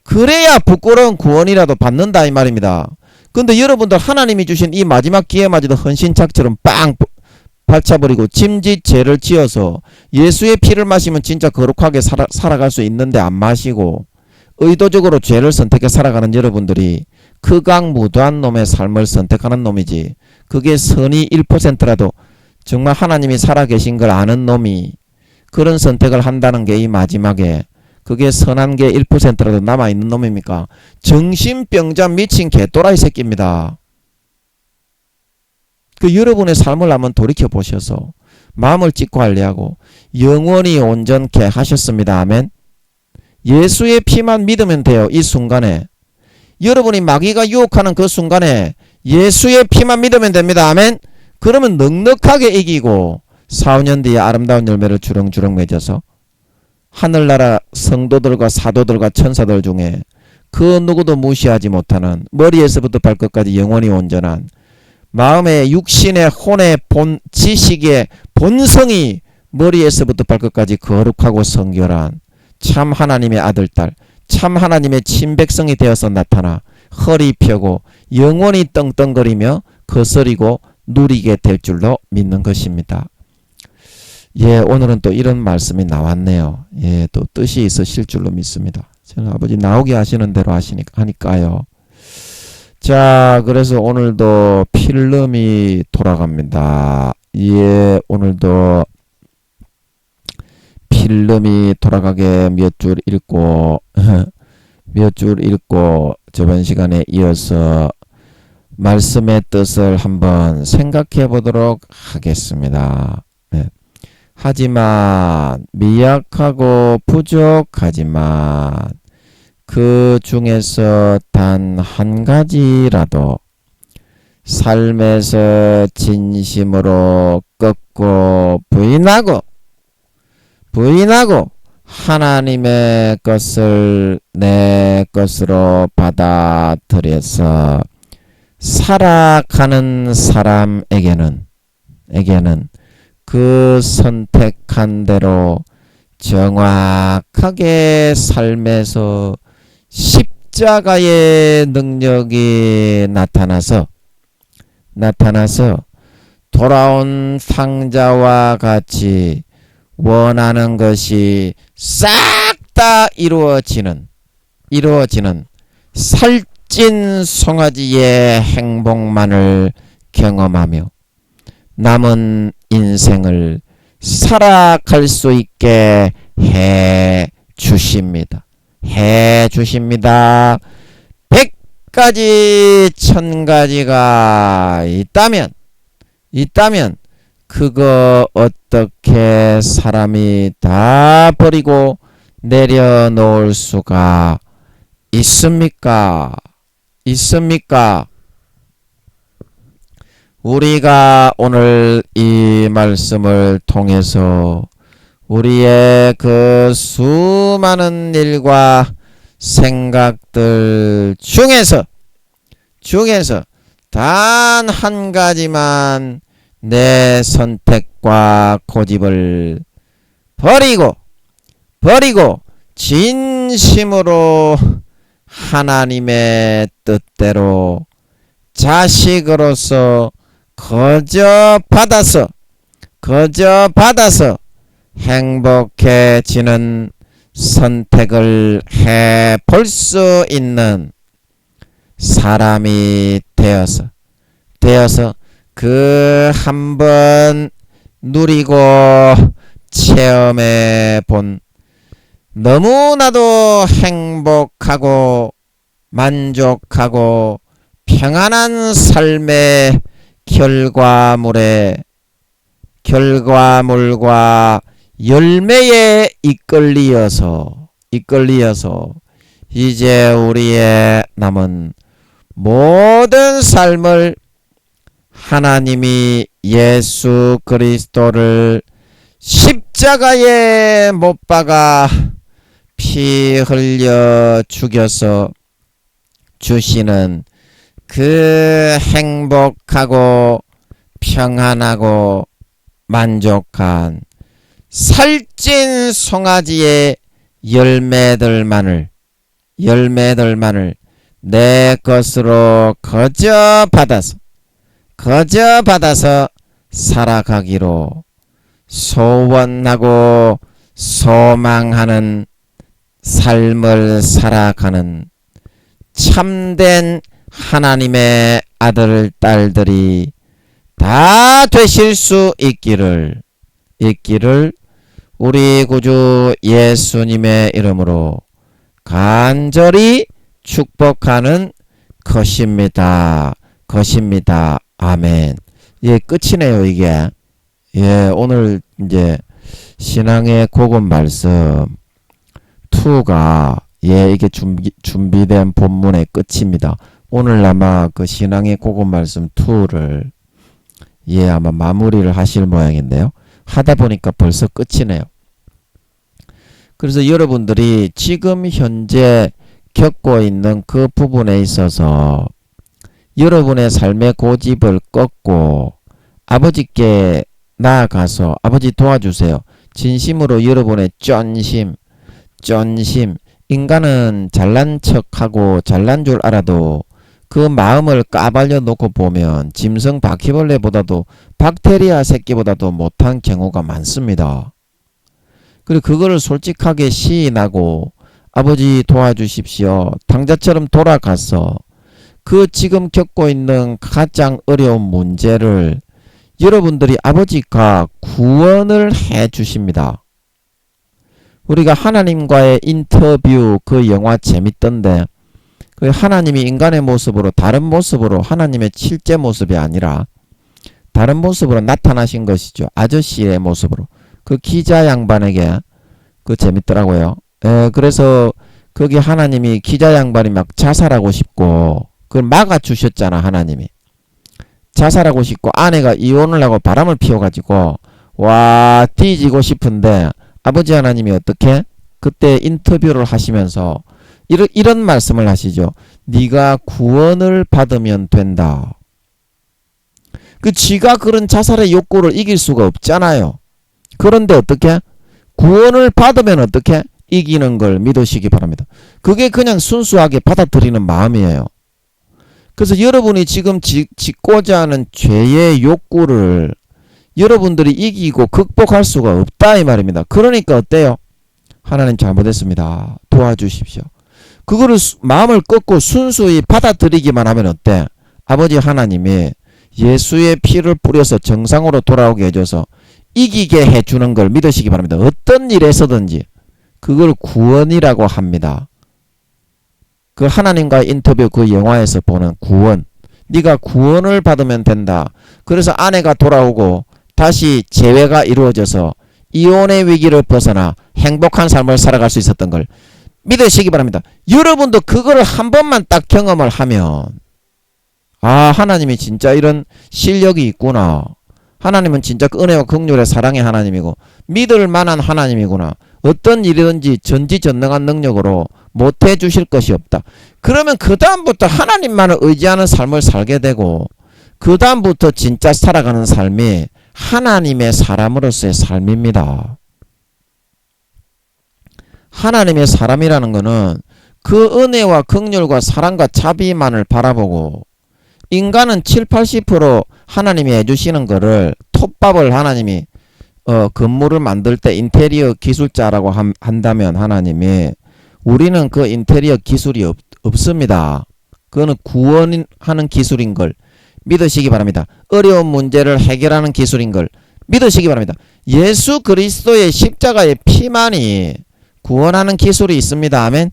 [SPEAKER 1] 그래야 부끄러운 구원이라도 받는다 이 말입니다. 근데 여러분들 하나님이 주신 이 마지막 기회마저도 헌신착처럼 빵 발차버리고 짐짓 죄를 지어서 예수의 피를 마시면 진짜 거룩하게 살아갈 수 있는데 안 마시고 의도적으로 죄를 선택해 살아가는 여러분들이 극악무도한 놈의 삶을 선택하는 놈이지 그게 선이 1%라도 정말 하나님이 살아계신 걸 아는 놈이 그런 선택을 한다는 게 이 마지막에 그게 선한 게 1%라도 남아있는 놈입니까? 정신병자 미친 개또라이 새끼입니다. 그 여러분의 삶을 한번 돌이켜보셔서 마음을 찢고 할례하고 영원히 온전케 하셨습니다. 아멘. 예수의 피만 믿으면 돼요. 이 순간에 여러분이 마귀가 유혹하는 그 순간에 예수의 피만 믿으면 됩니다. 아멘. 그러면 넉넉하게 이기고 4, 5년 뒤에 아름다운 열매를 주렁주렁 맺어서 하늘나라 성도들과 사도들과 천사들 중에 그 누구도 무시하지 못하는 머리에서부터 발끝까지 영원히 온전한 마음의 육신의 혼의 본 지식의 본성이 머리에서부터 발끝까지 거룩하고 성결한 참 하나님의 아들 딸 참 하나님의 친백성이 되어서 나타나 허리 펴고 영원히 떵떵거리며 거스리고 누리게 될 줄로 믿는 것입니다. 예, 오늘은 또 이런 말씀이 나왔네요. 예, 또 뜻이 있으실 줄로 믿습니다. 저는 아버지 나오게 하시는 대로 하니까요. 자, 그래서 오늘도 필름이 돌아갑니다. 예, 오늘도 필름이 돌아가게 몇 줄 읽고 몇 줄 읽고 저번 시간에 이어서 말씀의 뜻을 한번 생각해 보도록 하겠습니다. 네. 하지만 미약하고 부족하지만 그 중에서 단 한 가지라도 삶에서 진심으로 꺾고 부인하고 하나님의 것을 내 것으로 받아들여서 살아가는 사람에게는 그 선택한 대로 정확하게 삶에서 십자가의 능력이 나타나서 돌아온 상자와 같이 원하는 것이 싹 다 이루어지는 살찐 송아지의 행복만을 경험하며 남은 인생을 살아갈 수 있게 해 주십니다. 100가지 1000가지가 있다면 그거 어떻게 사람이 다 버리고 내려놓을 수가 있습니까? 우리가 오늘 이 말씀을 통해서 우리의 그 수많은 일과 생각들 중에서 단 한 가지만 내 선택과 고집을 버리고 진심으로 하나님의 뜻대로 자식으로서 거저 받아서 행복해지는 선택을 해볼 수 있는 사람이 되어서 그 한번 누리고 체험해 본 너무나도 행복하고 만족하고 평안한 삶의 결과물과 열매에 이끌리어서 이제 우리의 남은 모든 삶을 하나님이 예수 그리스도를 십자가에 못 박아 피 흘려 죽여서 주시는 그 행복하고 평안하고 만족한 살찐 송아지의 열매들만을 내 것으로 거저 받아서 살아가기로 소원하고 소망하는 삶을 살아가는 참된 하나님의 아들 딸들이 다 되실 수 있기를 우리 구주 예수님의 이름으로 간절히 축복하는 것입니다. 아멘. 예, 끝이네요, 이게. 예, 오늘 이제 신앙의 복음 말씀 2가 예, 이게 준비된 본문의 끝입니다. 오늘 아마 그 신앙의 고급 말씀 2를 아마 마무리를 하실 모양인데요. 하다 보니까 벌써 끝이네요. 그래서 여러분들이 지금 현재 겪고 있는 그 부분에 있어서 여러분의 삶의 고집을 꺾고 아버지께 나아가서 아버지 도와주세요. 진심으로 여러분의 쩐심, 인간은 잘난 척하고 잘난 줄 알아도 그 마음을 까발려 놓고 보면 짐승 바퀴벌레보다도 박테리아 새끼보다도 못한 경우가 많습니다. 그리고 그거를 솔직하게 시인하고 아버지 도와주십시오. 당자처럼 돌아가서 그 지금 겪고 있는 가장 어려운 문제를 여러분들이 아버지가 구원을 해 주십니다. 우리가 하나님과의 인터뷰 그 영화 재밌던데 그 하나님이 인간의 모습으로 다른 모습으로 하나님의 실제 모습이 아니라 다른 모습으로 나타나신 것이죠. 아저씨의 모습으로. 그 기자 양반에게 그 재밌더라고요. 그래서 거기 하나님이 기자 양반이 막 자살하고 싶고 그걸 막아주셨잖아. 하나님이. 자살하고 싶고 아내가 이혼을 하고 바람을 피워가지고 와 뒤지고 싶은데 아버지 하나님이 어떻게 그때 인터뷰를 하시면서 이런 말씀을 하시죠. 네가 구원을 받으면 된다. 그 쥐가 그런 자살의 욕구를 이길 수가 없잖아요. 그런데 어떻게 구원을 받으면 어떻게 이기는 걸 믿으시기 바랍니다. 그게 그냥 순수하게 받아들이는 마음이에요. 그래서 여러분이 지금 짓고자 하는 죄의 욕구를 여러분들이 이기고 극복할 수가 없다 이 말입니다. 그러니까 어때요? 하나님 잘못했습니다. 도와주십시오. 그거를 마음을 꺾고 순수히 받아들이기만 하면 어때? 아버지 하나님이 예수의 피를 뿌려서 정상으로 돌아오게 해줘서 이기게 해주는 걸 믿으시기 바랍니다. 어떤 일에서든지 그걸 구원이라고 합니다. 그 하나님과의 인터뷰 그 영화에서 보는 구원. 네가 구원을 받으면 된다. 그래서 아내가 돌아오고 다시 재회가 이루어져서 이혼의 위기를 벗어나 행복한 삶을 살아갈 수 있었던 걸 믿으시기 바랍니다. 여러분도 그거를 한 번만 딱 경험을 하면 하나님이 진짜 이런 실력이 있구나. 하나님은 진짜 은혜와 긍휼의 사랑의 하나님이고 믿을 만한 하나님이구나. 어떤 일이든지 전지전능한 능력으로 못해 주실 것이 없다. 그러면 그 다음부터 하나님만을 의지하는 삶을 살게 되고 그 다음부터 진짜 살아가는 삶이 하나님의 사람으로서의 삶입니다. 하나님의 사람이라는 것은 그 은혜와 긍휼과 사랑과 자비만을 바라보고 인간은 7, 80% 하나님이 해주시는 거를 톱밥을 하나님이 건물을 만들 때 인테리어 기술자라고 한다면 하나님이 우리는 그 인테리어 기술이 없습니다. 그거는 구원하는 기술인 걸 믿으시기 바랍니다. 어려운 문제를 해결하는 기술인 걸 믿으시기 바랍니다. 예수 그리스도의 십자가의 피만이 구원하는 기술이 있습니다. 아멘.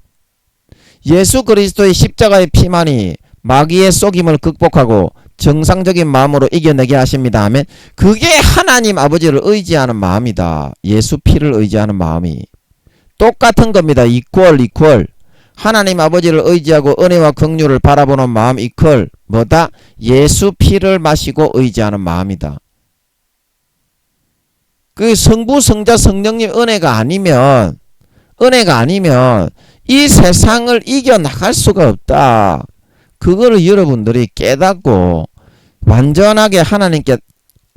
[SPEAKER 1] 예수 그리스도의 십자가의 피만이 마귀의 속임을 극복하고 정상적인 마음으로 이겨내게 하십니다. 아멘. 그게 하나님 아버지를 의지하는 마음이다. 예수 피를 의지하는 마음이 똑같은 겁니다. 이퀄 하나님 아버지를 의지하고 은혜와 긍휼을 바라보는 마음 이퀄 뭐다? 예수 피를 마시고 의지하는 마음이다. 그 성부 성자 성령님 은혜가 아니면 이 세상을 이겨나갈 수가 없다. 그거를 여러분들이 깨닫고 완전하게 하나님께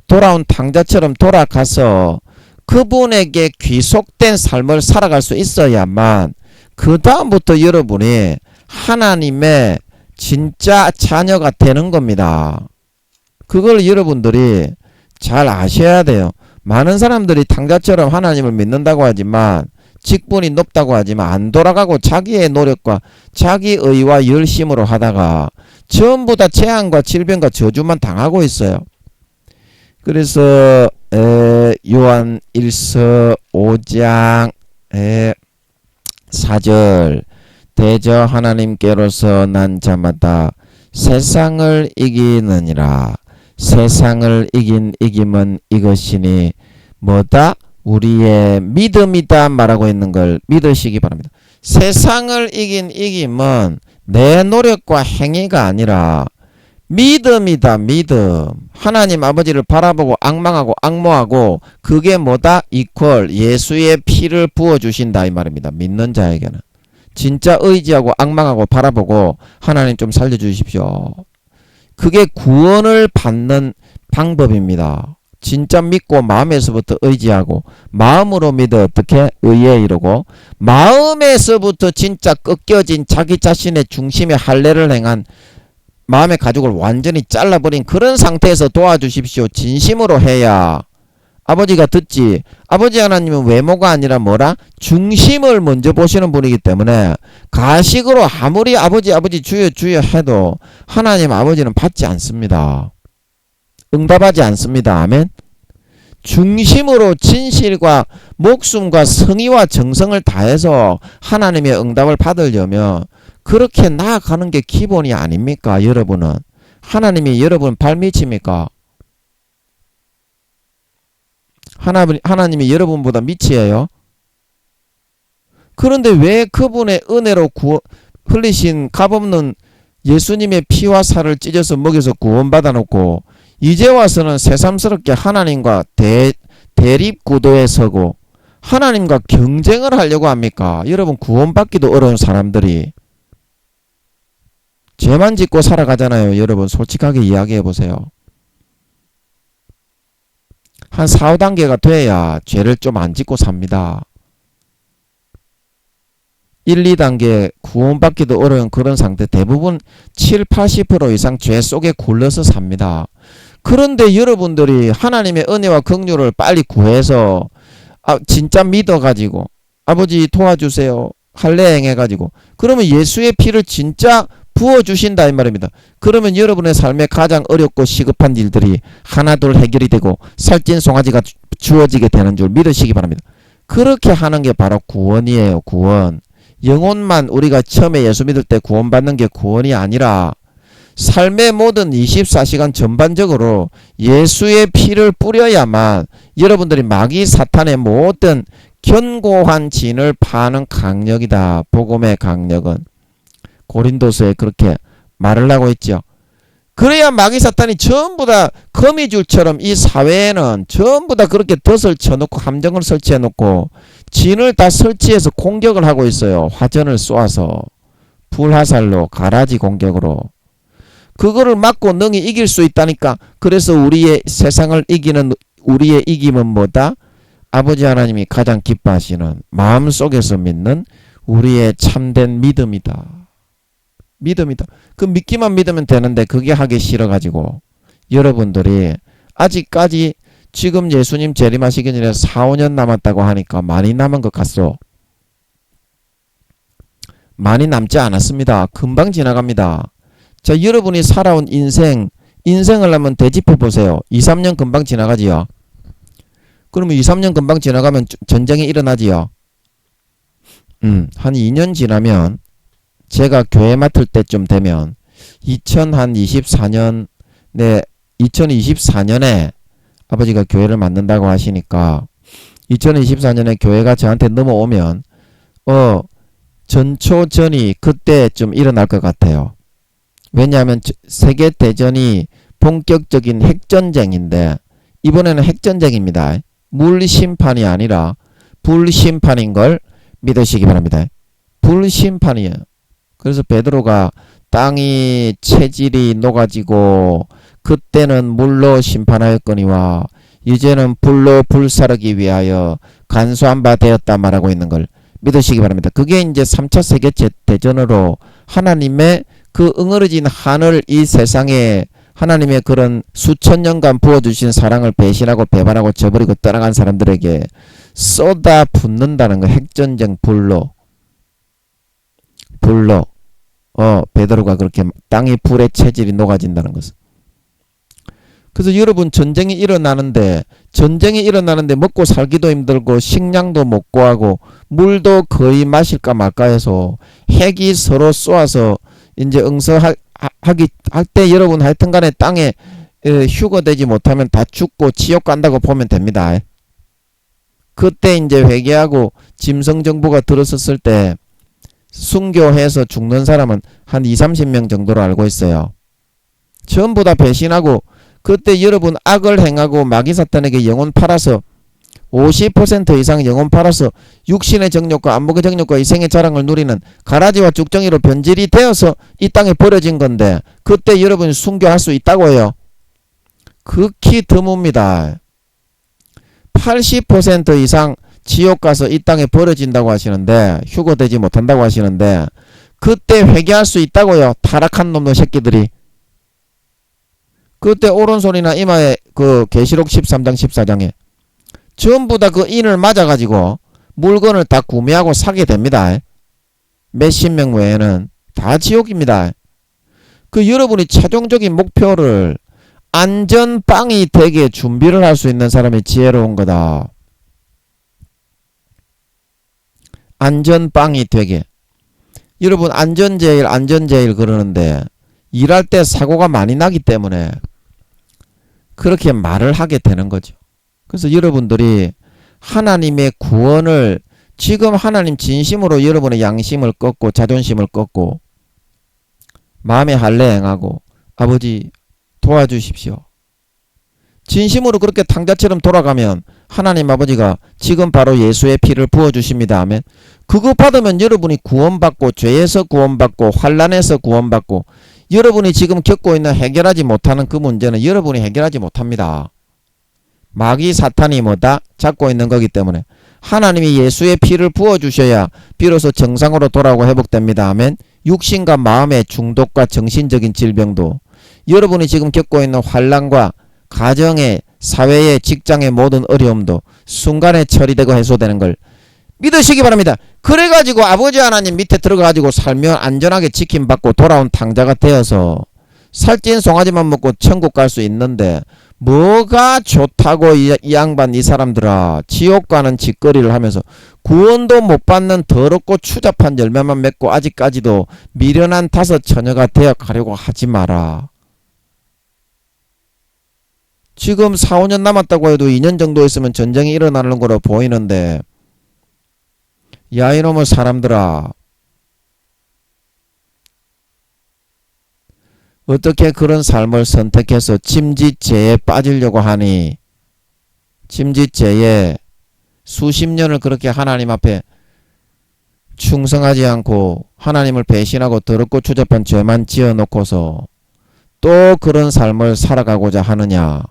[SPEAKER 1] 돌아온 탕자처럼 돌아가서 그분에게 귀속된 삶을 살아갈 수 있어야만 그 다음부터 여러분이 하나님의 진짜 자녀가 되는 겁니다. 그걸 여러분들이 잘 아셔야 돼요. 많은 사람들이 탕자처럼 하나님을 믿는다고 하지만 직분이 높다고 하지만 안 돌아가고 자기의 노력과 자기의와 열심으로 하다가 전부 다 재앙과 질병과 저주만 당하고 있어요. 그래서 요한 1서 5장 4절 대저 하나님께로서 난 자마다 세상을 이기느니라. 세상을 이긴 이김은 이것이니 뭐다? 우리의 믿음이다 말하고 있는 걸 믿으시기 바랍니다. 세상을 이긴 이김은 내 노력과 행위가 아니라 믿음이다. 믿음. 하나님 아버지를 바라보고 악망하고 악모하고 그게 뭐다? 이퀄 예수의 피를 부어주신다 이 말입니다. 믿는 자에게는. 진짜 의지하고 악망하고 바라보고 하나님 좀 살려주십시오. 그게 구원을 받는 방법입니다. 진짜 믿고 마음에서부터 의지하고 마음으로 믿어 어떻게 의에 이르고 마음에서부터 진짜 꺾여진 자기 자신의 중심에 할례를 행한 마음의 가죽을 완전히 잘라버린 그런 상태에서 도와주십시오. 진심으로 해야 아버지가 듣지. 아버지 하나님은 외모가 아니라 뭐라? 중심을 먼저 보시는 분이기 때문에 가식으로 아무리 아버지 주여 주여 해도 하나님 아버지는 받지 않습니다. 응답하지 않습니다. 아멘. 중심으로 진실과 목숨과 성의와 정성을 다해서 하나님의 응답을 받으려면 그렇게 나아가는 게 기본이 아닙니까? 여러분은 하나님이 여러분 발밑입니까? 하나님이 여러분보다 밑이에요? 그런데 왜 그분의 은혜로 흘리신 값없는 예수님의 피와 살을 찢어서 먹여서 구원받아 놓고 이제 와서는 새삼스럽게 하나님과 대립 구도에 서고 하나님과 경쟁을 하려고 합니까? 여러분 구원받기도 어려운 사람들이 죄만 짓고 살아가잖아요. 여러분 솔직하게 이야기해 보세요. 한 4, 5단계가 돼야 죄를 좀 안 짓고 삽니다. 1, 2단계 구원받기도 어려운 그런 상태 대부분 7, 80% 이상 죄 속에 굴러서 삽니다. 그런데 여러분들이 하나님의 은혜와 긍휼을 빨리 구해서 진짜 믿어가지고 아버지 도와주세요. 할례 행해가지고 그러면 예수의 피를 진짜 부어주신다 이 말입니다. 그러면 여러분의 삶에 가장 어렵고 시급한 일들이 하나둘 해결이 되고 살찐 송아지가 주어지게 되는 줄 믿으시기 바랍니다. 그렇게 하는 게 바로 구원이에요. 구원. 영혼만 우리가 처음에 예수 믿을 때 구원받는 게 구원이 아니라 삶의 모든 24시간 전반적으로 예수의 피를 뿌려야만 여러분들이 마귀 사탄의 모든 견고한 진을 파는 강력이다. 복음의 강력은. 고린도서에 그렇게 말을 하고 있죠. 그래야 마귀 사탄이 전부 다 거미줄처럼 이 사회에는 전부 다 그렇게 덫을 쳐놓고 함정을 설치해놓고 진을 다 설치해서 공격을 하고 있어요. 화전을 쏘아서 불화살로 가라지 공격으로. 그거를 막고 능히 이길 수 있다니까. 그래서 우리의 세상을 이기는 우리의 이김은 뭐다? 아버지 하나님이 가장 기뻐하시는 마음속에서 믿는 우리의 참된 믿음이다. 믿음이다. 그 믿기만 믿으면 되는데 그게 하기 싫어가지고 여러분들이 아직까지 지금 예수님 재림하시기 전에 4, 5년 남았다고 하니까 많이 남은 것 같소. 많이 남지 않았습니다. 금방 지나갑니다. 자, 여러분이 살아온 인생을 한번 되짚어 보세요. 2, 3년 금방 지나가지요. 그러면 2, 3년 금방 지나가면 전쟁이 일어나지요. 한 2년 지나면 제가 교회 맡을 때쯤 되면 2024년에 아버지가 교회를 맡는다고 하시니까 2024년에 교회가 저한테 넘어오면 전초전이 그때쯤 일어날 것 같아요. 왜냐하면 세계대전이 본격적인 핵전쟁인데 이번에는 핵전쟁입니다. 물심판이 아니라 불심판인 걸 믿으시기 바랍니다. 불심판이에요. 그래서 베드로가 땅이 체질이 녹아지고 그때는 물로 심판하였거니와 이제는 불로 불사르기 위하여 간수한 바 되었다 말하고 있는 걸 믿으시기 바랍니다. 그게 이제 3차 세계대전으로 하나님의 그 응어러진 하늘 이 세상에 하나님의 그런 수천 년간 부어주신 사랑을 배신하고 배반하고 저버리고 떠나간 사람들에게 쏟아 붓는다는 거. 핵전쟁 불로. 베드로가 그렇게 땅이 불의 체질이 녹아진다는 것은. 그래서 여러분 전쟁이 일어나는데 먹고 살기도 힘들고 식량도 못 구하고 물도 거의 마실까 말까 해서 핵이 서로 쏘아서 이제 응서할 때 여러분 하여튼간에 땅에 휴거되지 못하면 다 죽고 지옥 간다고 보면 됩니다. 그때 이제 회개하고 짐승정부가 들어섰을 때 순교해서 죽는 사람은 한 2, 30명 정도로 알고 있어요. 전부 다 배신하고 그때 여러분 악을 행하고 마귀사탄에게 영혼 팔아서 50% 이상 영혼 팔아서 육신의 정욕과 안목의 정욕과 이생의 자랑을 누리는 가라지와 쭉정이로 변질이 되어서 이 땅에 버려진 건데 그때 여러분이 순교할 수 있다고 해요. 극히 드뭅니다. 80% 이상 지옥 가서 이 땅에 버려진다고 하시는데 휴거되지 못한다고 하시는데 그때 회개할 수 있다고요. 타락한 놈의 새끼들이. 그때 오른손이나 이마에 그 계시록 13장 14장에 전부 다 그 인을 맞아가지고 물건을 다 구매하고 사게 됩니다. 몇십 명 외에는 다 지옥입니다. 그 여러분이 최종적인 목표를 안전빵이 되게 준비를 할 수 있는 사람이 지혜로운 거다. 안전빵이 되게. 여러분 안전제일 그러는데 일할 때 사고가 많이 나기 때문에 그렇게 말을 하게 되는 거죠. 그래서 여러분들이 하나님의 구원을 지금 하나님 진심으로 여러분의 양심을 꺾고 자존심을 꺾고 마음의 할례 행하고 아버지 도와주십시오. 진심으로 그렇게 탕자처럼 돌아가면 하나님 아버지가 지금 바로 예수의 피를 부어주십니다 하면 그거 받으면 여러분이 구원받고 죄에서 구원받고 환난에서 구원받고 여러분이 지금 겪고 있는 해결하지 못하는 그 문제는 여러분이 해결하지 못합니다. 마귀 사탄이 뭐다? 잡고 있는 거기 때문에 하나님이 예수의 피를 부어주셔야 비로소 정상으로 돌아오고 회복됩니다 하면 육신과 마음의 중독과 정신적인 질병도 여러분이 지금 겪고 있는 환난과 가정의 사회의 직장의 모든 어려움도 순간에 처리되고 해소되는 걸 믿으시기 바랍니다. 그래가지고 아버지 하나님 밑에 들어가가지고 살면 안전하게 지킴받고 돌아온 탕자가 되어서 살찐 송아지만 먹고 천국 갈 수 있는데 뭐가 좋다고 이 양반 이 사람들아 지옥 가는 짓거리를 하면서 구원도 못 받는 더럽고 추잡한 열매만 맺고 아직까지도 미련한 다섯 처녀가 되어 가려고 하지 마라. 지금 4, 5년 남았다고 해도 2년 정도 있으면 전쟁이 일어나는 거로 보이는데 야 이놈의 사람들아 어떻게 그런 삶을 선택해서 침짓죄에 빠지려고 하니 침짓죄에 수십 년을 그렇게 하나님 앞에 충성하지 않고 하나님을 배신하고 더럽고 추잡한 죄만 지어놓고서 또 그런 삶을 살아가고자 하느냐.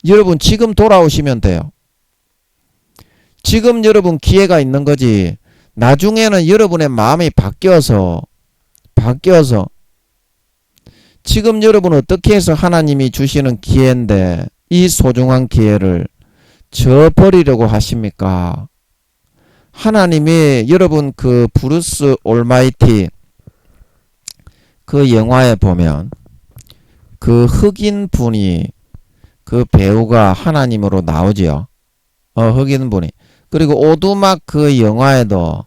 [SPEAKER 1] 여러분 지금 돌아오시면 돼요. 지금 여러분 기회가 있는 거지. 나중에는 여러분의 마음이 바뀌어서 지금 여러분 어떻게 해서 하나님이 주시는 기회인데 이 소중한 기회를 저버리려고 하십니까? 하나님이 여러분 그 브루스 올마이티 그 영화에 보면 그 흑인 분이 그 배우가 하나님으로 나오지요. 흑인 분이. 그리고 오두막 그 영화에도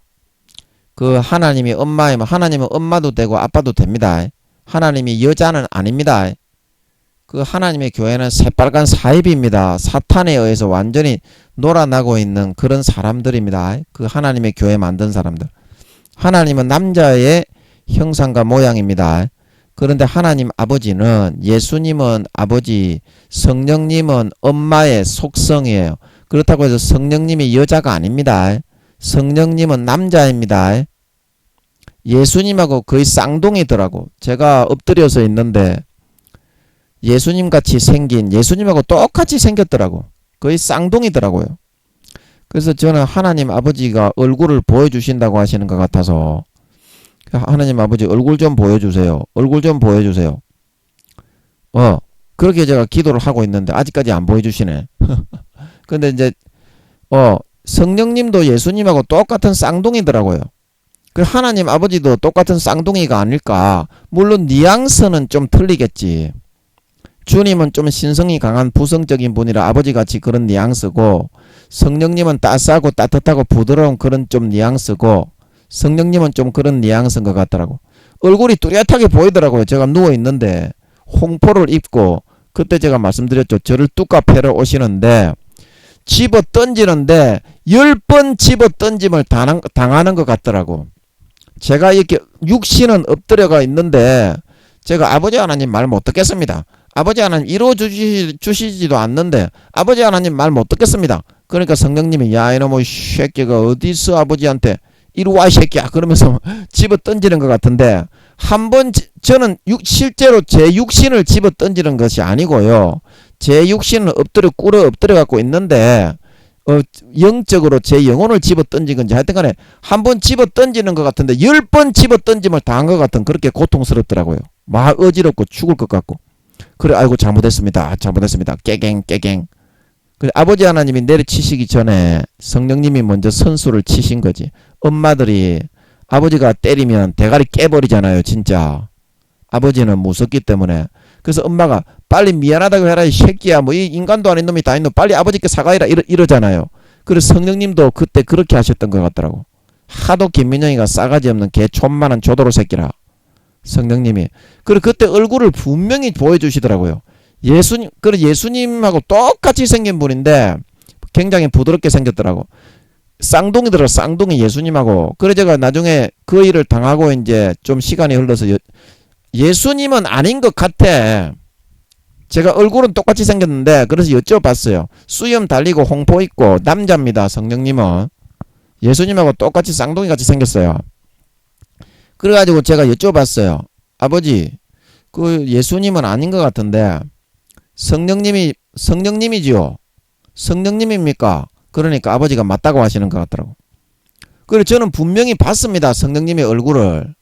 [SPEAKER 1] 그 하나님이 엄마이면 하나님은 엄마도 되고 아빠도 됩니다. 하나님이 여자는 아닙니다. 그 하나님의 교회는 새빨간 사입입니다. 사탄에 의해서 완전히 놀아나고 있는 그런 사람들입니다. 그 하나님의 교회 만든 사람들. 하나님은 남자의 형상과 모양입니다. 그런데 하나님 아버지는 예수님은 아버지, 성령님은 엄마의 속성이에요. 그렇다고 해서 성령님이 여자가 아닙니다. 성령님은 남자입니다. 예수님하고 거의 쌍둥이더라고. 제가 엎드려서 있는데 예수님같이 생긴 예수님하고 똑같이 생겼더라고. 거의 쌍둥이더라고요. 그래서 저는 하나님 아버지가 얼굴을 보여주신다고 하시는 것 같아서 하나님 아버지 얼굴 좀 보여주세요. 얼굴 좀 보여주세요. 그렇게 제가 기도를 하고 있는데 아직까지 안 보여주시네. 근데 이제 성령님도 예수님하고 똑같은 쌍둥이더라고요. 그 하나님 아버지도 똑같은 쌍둥이가 아닐까. 물론 뉘앙스는 좀 틀리겠지. 주님은 좀 신성이 강한 부성적인 분이라 아버지같이 그런 뉘앙스고 성령님은 따스하고 따뜻하고 부드러운 그런 좀 뉘앙스고 성령님은 좀 그런 뉘앙스인 것 같더라고. 얼굴이 뚜렷하게 보이더라고요. 제가 누워있는데 홍포를 입고 그때 제가 말씀드렸죠. 저를 뚝갑 패러 오시는데 집어 던지는데 10번 집어 던짐을 당하는 것 같더라고. 제가 이렇게 육신은 엎드려가 있는데 제가 아버지 하나님 말 못 듣겠습니다. 아버지 하나님 이루어 주시지도 않는데 아버지 하나님 말 못 듣겠습니다. 그러니까 성령님이 야 이놈의 새끼가 어디서 아버지한테 이리 와 이 새끼야 그러면서 집어 던지는 것 같은데 한번 저는 실제로 제 육신을 집어 던지는 것이 아니고요. 제 육신은 엎드려 갖고 있는데 영적으로 제 영혼을 집어 던진 건지 하여튼 간에 한 번 집어 던지는 것 같은데 10번 집어 던짐을 당한 것 같은 그렇게 고통스럽더라고요. 막 어지럽고 죽을 것 같고. 그래 아이고 잘못했습니다. 깨갱. 그래 아버지 하나님이 내려치시기 전에 성령님이 먼저 선수를 치신 거지. 엄마들이 아버지가 때리면 대가리 깨버리잖아요. 진짜. 아버지는 무섭기 때문에. 그래서 엄마가 빨리 미안하다고 해라 이 새끼야 뭐 이 인간도 아닌 놈이 다 있노 빨리 아버지께 사과해라 이러잖아요. 그래서 성령님도 그때 그렇게 하셨던 것 같더라고. 하도 김민영이가 싸가지 없는 개 촌만한 조도로 새끼라. 성령님이. 그리고 그때 얼굴을 분명히 보여주시더라고요. 예수님하고 똑같이 생긴 분인데 굉장히 부드럽게 생겼더라고. 쌍둥이더라 쌍둥이 예수님하고. 그래 제가 나중에 그 일을 당하고 이제 좀 시간이 흘러서 예수님은 아닌 것 같아. 제가 얼굴은 똑같이 생겼는데 그래서 여쭤봤어요. 수염 달리고 홍포 있고 남자입니다. 성령님은. 예수님하고 똑같이 쌍둥이같이 생겼어요. 그래가지고 제가 여쭤봤어요. 아버지 그 예수님은 아닌 것 같은데 성령님이지요. 성령님입니까? 그러니까 아버지가 맞다고 하시는 것 같더라고. 그래서 저는 분명히 봤습니다. 성령님의 얼굴을.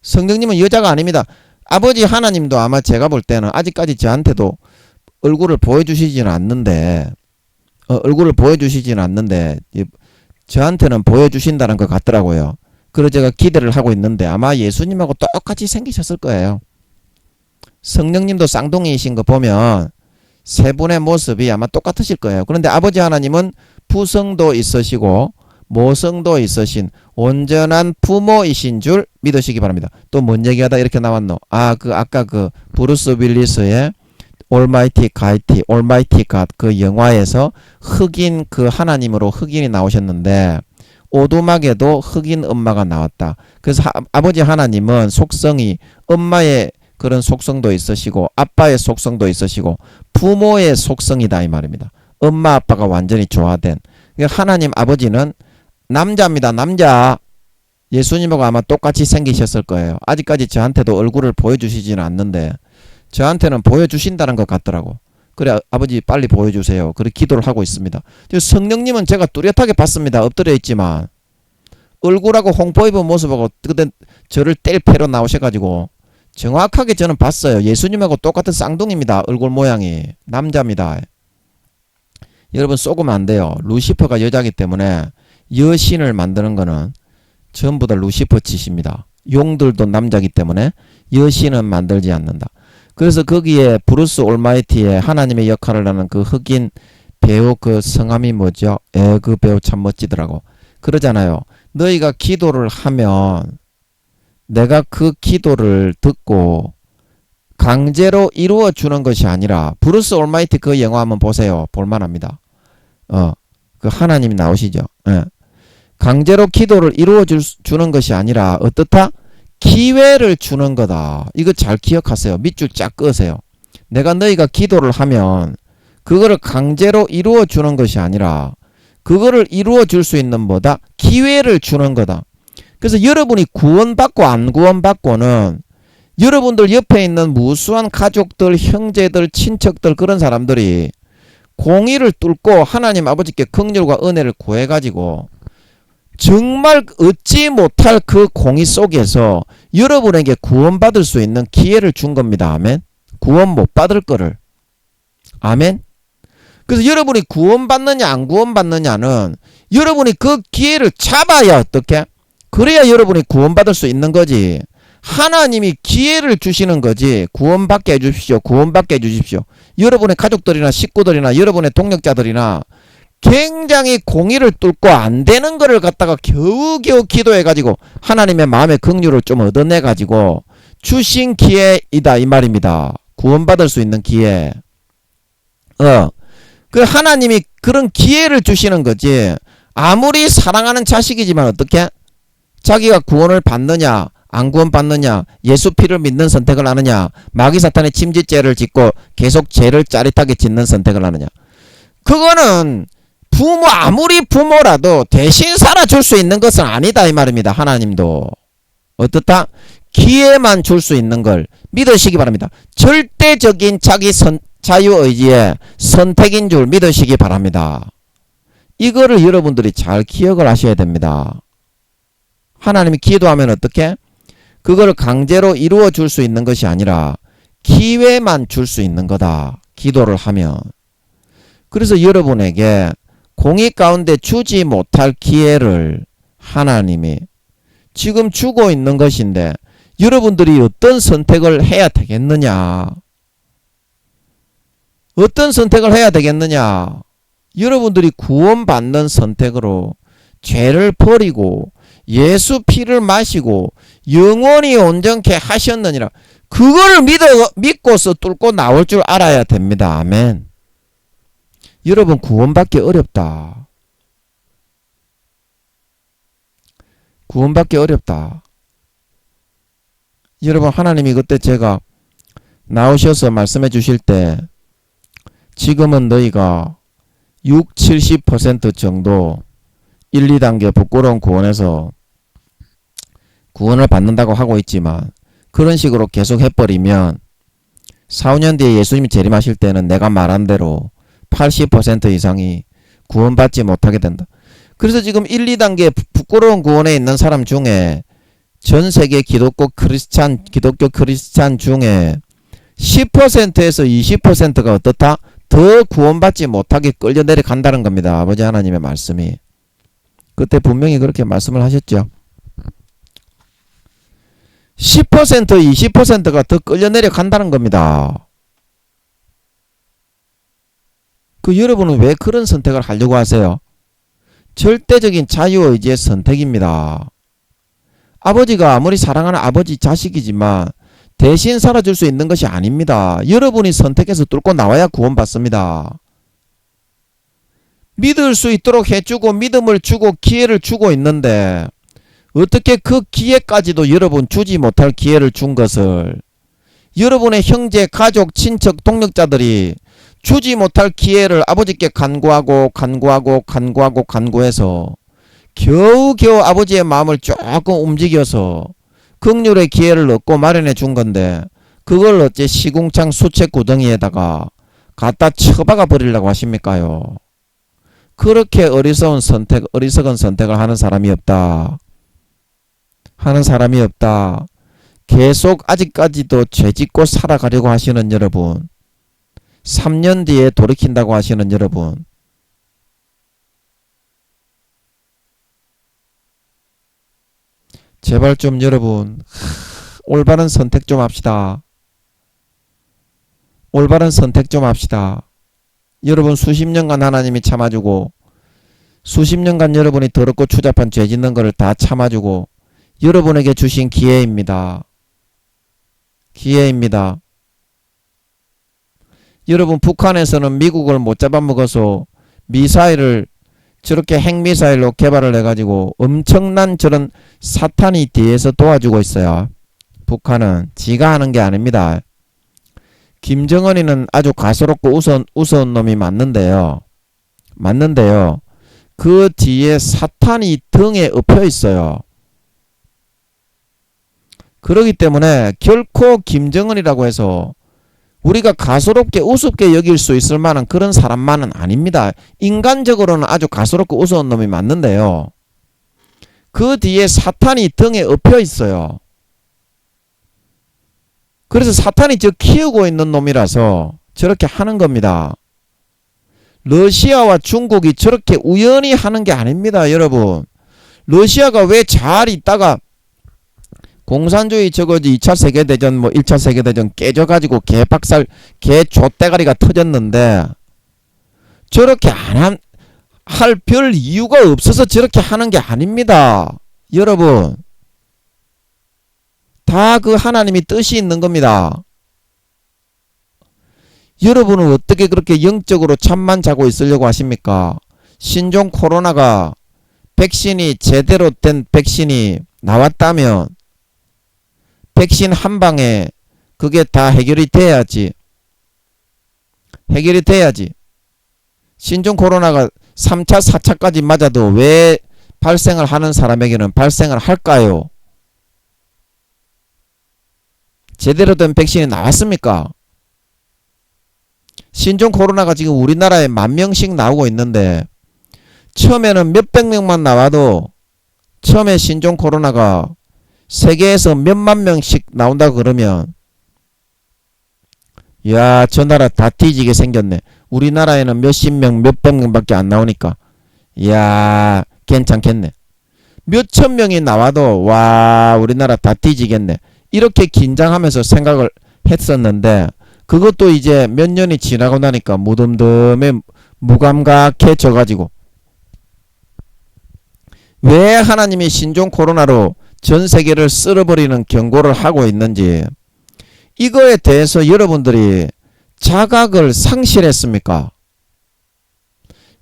[SPEAKER 1] 성령님은 여자가 아닙니다. 아버지 하나님도 아마 제가 볼 때는 아직까지 저한테도 얼굴을 보여주시지는 않는데 저한테는 보여주신다는 것 같더라고요. 그래서 제가 기대를 하고 있는데 아마 예수님하고 똑같이 생기셨을 거예요. 성령님도 쌍둥이이신 거 보면 세 분의 모습이 아마 똑같으실 거예요. 그런데 아버지 하나님은 부성도 있으시고 모성도 있으신 온전한 부모이신 줄 믿으시기 바랍니다. 또 뭔 얘기하다 이렇게 나왔노? 아까 그 브루스 윌리스의 올마이티 갓 그 영화에서 흑인 그 하나님으로 흑인이 나오셨는데 오두막에도 흑인 엄마가 나왔다. 그래서 아버지 하나님은 속성이 엄마의 그런 속성도 있으시고 아빠의 속성도 있으시고 부모의 속성이다 이 말입니다. 엄마 아빠가 완전히 조화된. 하나님 아버지는 남자입니다. 남자. 예수님하고 아마 똑같이 생기셨을 거예요. 아직까지 저한테도 얼굴을 보여주시지는 않는데 저한테는 보여주신다는 것 같더라고. 그래 아버지 빨리 보여주세요. 그렇게 기도를 하고 있습니다. 성령님은 제가 뚜렷하게 봤습니다. 엎드려 있지만 얼굴하고 홍보 입은 모습하고 그때 저를 뗄 패로 나오셔가지고 정확하게 저는 봤어요. 예수님하고 똑같은 쌍둥이입니다. 얼굴 모양이. 남자입니다. 여러분 속으면 안 돼요. 루시퍼가 여자이기 때문에 여신을 만드는 거는 전부 다 루시퍼 짓입니다. 용들도 남자이기 때문에 여신은 만들지 않는다. 그래서 거기에 브루스 올마이티의 하나님의 역할을 하는 그 흑인 배우 그 성함이 뭐죠? 그 배우 참 멋지더라고. 그러잖아요. 너희가 기도를 하면 내가 그 기도를 듣고 강제로 이루어 주는 것이 아니라 브루스 올마이티 그 영화 한번 보세요. 볼만합니다. 그 하나님이 나오시죠. 강제로 기도를 이루어 주는 것이 아니라 어떻다? 기회를 주는 거다. 이거 잘 기억하세요. 밑줄 쫙 그으세요. 내가 너희가 기도를 하면 그거를 강제로 이루어 주는 것이 아니라 그거를 이루어 줄 수 있는 뭐다? 기회를 주는 거다. 그래서 여러분이 구원받고 안 구원받고는 여러분들 옆에 있는 무수한 가족들, 형제들, 친척들 그런 사람들이 공의를 뚫고 하나님 아버지께 긍휼과 은혜를 구해가지고 정말 얻지 못할 그 공의 속에서 여러분에게 구원받을 수 있는 기회를 준 겁니다. 아멘. 구원 못 받을 거를. 아멘. 그래서 여러분이 구원받느냐 안 구원받느냐는 여러분이 그 기회를 잡아야 어떻게? 그래야 여러분이 구원받을 수 있는 거지. 하나님이 기회를 주시는 거지. 구원받게 해주십시오. 구원받게 해주십시오. 여러분의 가족들이나 식구들이나 여러분의 동력자들이나 굉장히 공의를 뚫고 안 되는 거를 갖다가 겨우겨우 기도해가지고 하나님의 마음의 긍휼을 좀 얻어내가지고 주신 기회이다 이 말입니다. 구원받을 수 있는 기회. 그 하나님이 그런 기회를 주시는 거지. 아무리 사랑하는 자식이지만 어떻게? 자기가 구원을 받느냐 안 구원받느냐, 예수 피를 믿는 선택을 하느냐, 마귀 사탄의 침짓죄를 짓고 계속 죄를 짜릿하게 짓는 선택을 하느냐. 그거는 부모, 아무리 부모라도 대신 살아줄 수 있는 것은 아니다 이 말입니다. 하나님도 어떻다? 기회만 줄 수 있는 걸 믿으시기 바랍니다. 절대적인 자기 자유의지의 선택인 줄 믿으시기 바랍니다. 이거를 여러분들이 잘 기억을 하셔야 됩니다. 하나님이 기도하면 어떻게? 그걸 강제로 이루어 줄 수 있는 것이 아니라 기회만 줄 수 있는 거다. 기도를 하면. 그래서 여러분에게 공의 가운데 주지 못할 기회를 하나님이 지금 주고 있는 것인데 여러분들이 어떤 선택을 해야 되겠느냐? 어떤 선택을 해야 되겠느냐? 여러분들이 구원받는 선택으로 죄를 버리고 예수 피를 마시고 영원히 온전케 하셨느니라. 그걸 믿고서 뚫고 나올 줄 알아야 됩니다. 아멘. 여러분 구원받기 어렵다. 구원받기 어렵다. 여러분 하나님이 그때 제가 나오셔서 말씀해 주실 때 지금은 너희가 6, 70% 정도 1, 2단계 부끄러운 구원에서 구원을 받는다고 하고 있지만 그런 식으로 계속 해버리면 4, 5년 뒤에 예수님이 재림하실 때는 내가 말한 대로 80% 이상이 구원받지 못하게 된다. 그래서 지금 1, 2단계 부끄러운 구원에 있는 사람 중에 전 세계 기독교 크리스찬 중에 10%에서 20%가 어떻다? 더 구원받지 못하게 끌려 내려간다는 겁니다. 아버지 하나님의 말씀이. 그때 분명히 그렇게 말씀을 하셨죠. 10%, 20%가 더 끌려 내려간다는 겁니다. 그 여러분은 왜 그런 선택을 하려고 하세요? 절대적인 자유의지의 선택입니다. 아버지가 아무리 사랑하는 아버지 자식이지만 대신 살아줄 수 있는 것이 아닙니다. 여러분이 선택해서 뚫고 나와야 구원받습니다. 믿을 수 있도록 해주고 믿음을 주고 기회를 주고 있는데 어떻게 그 기회까지도 여러분 주지 못할 기회를 준 것을 여러분의 형제, 가족, 친척, 동력자들이 주지 못할 기회를 아버지께 간구해서 겨우겨우 아버지의 마음을 조금 움직여서 긍휼의 기회를 얻고 마련해 준 건데 그걸 어째 시궁창 수채 구덩이에다가 갖다 쳐박아 버리려고 하십니까요? 그렇게 어리석은 선택을 하는 사람이 없다. 계속 아직까지도 죄짓고 살아가려고 하시는 여러분, 3년 뒤에 돌이킨다고 하시는 여러분, 제발 좀 여러분 올바른 선택 좀 합시다. 올바른 선택 좀 합시다. 여러분 수십 년간 하나님이 참아주고 수십 년간 여러분이 더럽고 추잡한 죄 짓는 것을 다 참아주고 여러분에게 주신 기회입니다. 기회입니다. 여러분 북한에서는 미국을 못 잡아먹어서 미사일을 저렇게 핵미사일로 개발을 해가지고 엄청난 저런 사탄이 뒤에서 도와주고 있어요. 북한은 지가 하는 게 아닙니다. 김정은이는 아주 가소롭고 우스운 놈이 맞는데요. 그 뒤에 사탄이 등에 엎여 있어요. 그렇기 때문에 결코 김정은이라고 해서 우리가 가소롭게 우습게 여길 수 있을 만한 그런 사람만은 아닙니다. 인간적으로는 아주 가소롭고 우스운 놈이 맞는데요. 그 뒤에 사탄이 등에 엎여 있어요. 그래서 사탄이 저 키우고 있는 놈이라서 저렇게 하는 겁니다. 러시아와 중국이 저렇게 우연히 하는 게 아닙니다. 여러분, 러시아가 왜 잘 있다가 공산주의 2차 세계대전 1차 세계대전 깨져가지고 개족대가리가 터졌는데 저렇게 할 별 이유가 없어서 저렇게 하는 게 아닙니다. 여러분, 다 그 하나님이 뜻이 있는 겁니다. 여러분은 어떻게 그렇게 영적으로 잠만 자고 있으려고 하십니까? 신종 코로나가 백신이 제대로 된 백신이 나왔다면 백신 한 방에 그게 다 해결이 돼야지. 해결이 돼야지. 신종 코로나가 3차, 4차까지 맞아도 왜 발생을 하는 사람에게는 발생을 할까요? 제대로 된 백신이 나왔습니까? 신종 코로나가 지금 우리나라에 10,000명씩 나오고 있는데 처음에는 몇백 명만 나와도 처음에 신종 코로나가 세계에서 몇만 명씩 나온다 그러면 야, 저 나라 다 뒤지게 생겼네. 우리나라에는 몇십 명, 몇백 명밖에 안 나오니까 야, 괜찮겠네. 몇천 명이 나와도 와, 우리나라 다 뒤지겠네. 이렇게 긴장하면서 생각을 했었는데 그것도 이제 몇 년이 지나고 나니까 무덤덤에 무감각해져 가지고 왜 하나님이 신종 코로나로 전 세계를 쓸어버리는 경고를 하고 있는지 이거에 대해서 여러분들이 자각을 상실했습니까?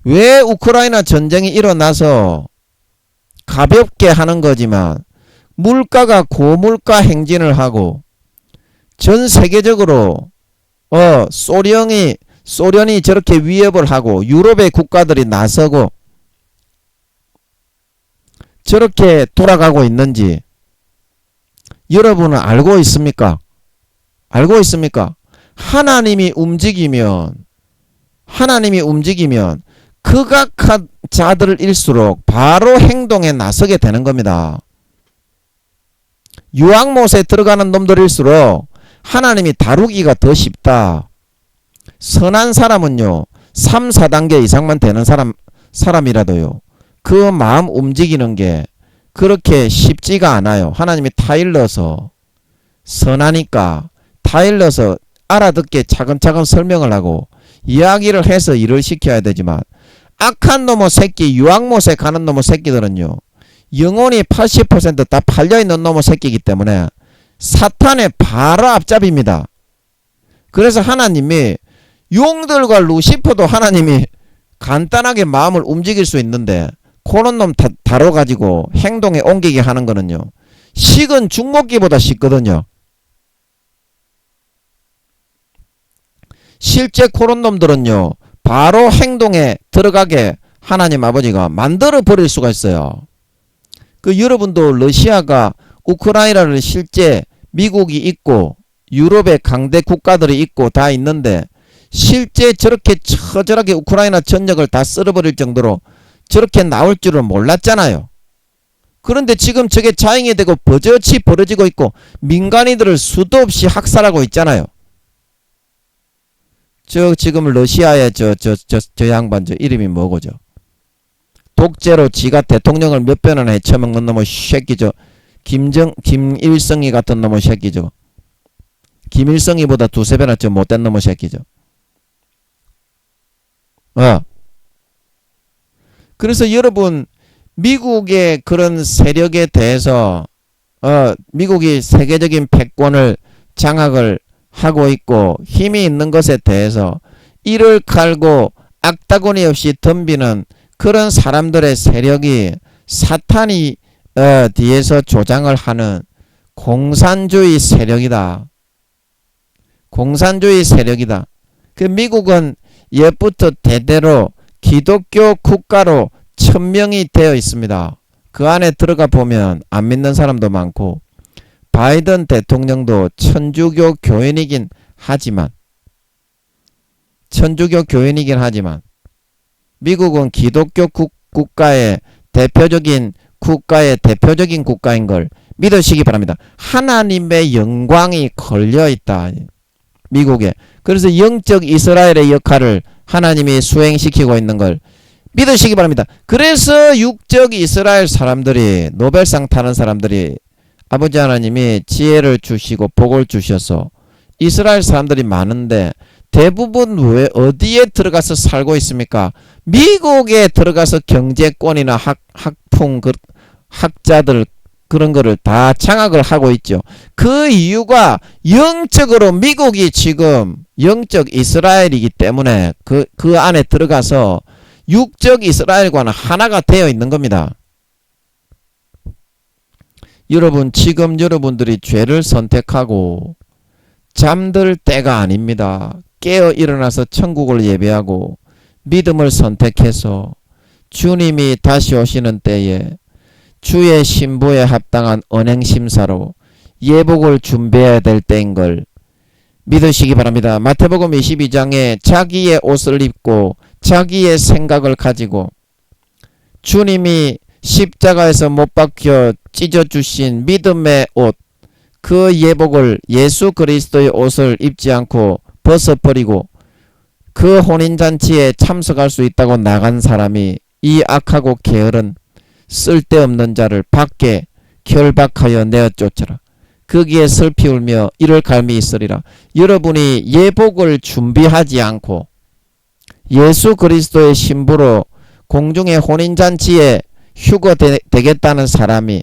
[SPEAKER 1] 왜 우크라이나 전쟁이 일어나서 가볍게 하는 거지만 물가가 고물가 행진을 하고 전 세계적으로 소련이 저렇게 위협을 하고 유럽의 국가들이 나서고 저렇게 돌아가고 있는지 여러분은 알고 있습니까? 알고 있습니까? 하나님이 움직이면 극악한 자들일수록 바로 행동에 나서게 되는 겁니다. 유황못에 들어가는 놈들일수록 하나님이 다루기가 더 쉽다. 선한 사람은요 3, 4단계 이상만 되는 사람이라도요 그 마음 움직이는 게 그렇게 쉽지가 않아요. 하나님이 타일러서 선하니까 타일러서 알아듣게 차근차근 설명을 하고 이야기를 해서 일을 시켜야 되지만 악한 놈의 새끼 유황못에 가는 놈의 새끼들은요 영혼이 80% 다 팔려있는 놈의 새끼이기 때문에 사탄의 바로 앞잡입니다. 그래서 하나님이 용들과 루시퍼도 하나님이 간단하게 마음을 움직일 수 있는데 그런 놈 다뤄가지고 행동에 옮기게 하는 거는요 식은 죽먹기보다 쉽거든요. 실제 그런 놈들은요 바로 행동에 들어가게 하나님 아버지가 만들어 버릴 수가 있어요. 그 여러분도 러시아가 우크라이나를 실제 미국이 있고 유럽의 강대 국가들이 있고 다 있는데 실제 저렇게 처절하게 우크라이나 전역을 다 쓸어버릴 정도로 저렇게 나올 줄은 몰랐잖아요. 그런데 지금 저게 자행이 되고 버젓이 벌어지고 있고 민간인들을 수도 없이 학살하고 있잖아요. 지금 러시아의 저 양반 저 이름이 뭐고죠? 독재로 지가 대통령을 몇 번이나 해쳐먹는 놈의 새끼 김일성이 같은 놈의 새끼죠. 김일성이보다 두세 배나 좀 못된 놈의 새끼죠. 그래서 여러분 미국의 그런 세력에 대해서 미국이 세계적인 패권을 장악을 하고 있고 힘이 있는 것에 대해서 이를 갈고 악다구니 없이 덤비는 그런 사람들의 세력이 사탄이 뒤에서 조장을 하는 공산주의 세력이다. 공산주의 세력이다. 그 미국은 옛부터 대대로 기독교 국가로 천명이 되어 있습니다. 그 안에 들어가 보면 안 믿는 사람도 많고 바이든 대통령도 천주교 교인이긴 하지만 미국은 기독교 국가의 대표적인 국가인 걸 믿으시기 바랍니다. 하나님의 영광이 걸려있다. 미국에. 그래서 영적 이스라엘의 역할을 하나님이 수행시키고 있는 걸 믿으시기 바랍니다. 그래서 육적 이스라엘 사람들이 노벨상 타는 사람들이 아버지 하나님이 지혜를 주시고 복을 주셔서 이스라엘 사람들이 많은데 대부분 왜 어디에 들어가서 살고 있습니까? 미국에 들어가서 경제권이나 학자들 그런 거를 다 장악을 하고 있죠. 그 이유가 영적으로 미국이 지금 영적 이스라엘이기 때문에 그 안에 들어가서 육적 이스라엘과는 하나가 되어 있는 겁니다. 여러분, 지금 여러분들이 죄를 선택하고 잠들 때가 아닙니다. 깨어 일어나서 천국을 예배하고 믿음을 선택해서 주님이 다시 오시는 때에 주의 신부에 합당한 언행심사로 예복을 준비해야 될 때인 걸 믿으시기 바랍니다. 마태복음 22장에 자기의 옷을 입고 자기의 생각을 가지고 주님이 십자가에서 못 박혀 찢어주신 믿음의 옷, 그 예복을 예수 그리스도의 옷을 입지 않고 벗어버리고 그 혼인잔치에 참석할 수 있다고 나간 사람이 이 악하고 게으른 쓸데없는 자를 밖에 결박하여 내어 쫓으라. 거기에 슬피 울며 이를 갈미 있으리라. 여러분이 예복을 준비하지 않고 예수 그리스도의 신부로 공중의 혼인잔치에 휴거되겠다는 사람이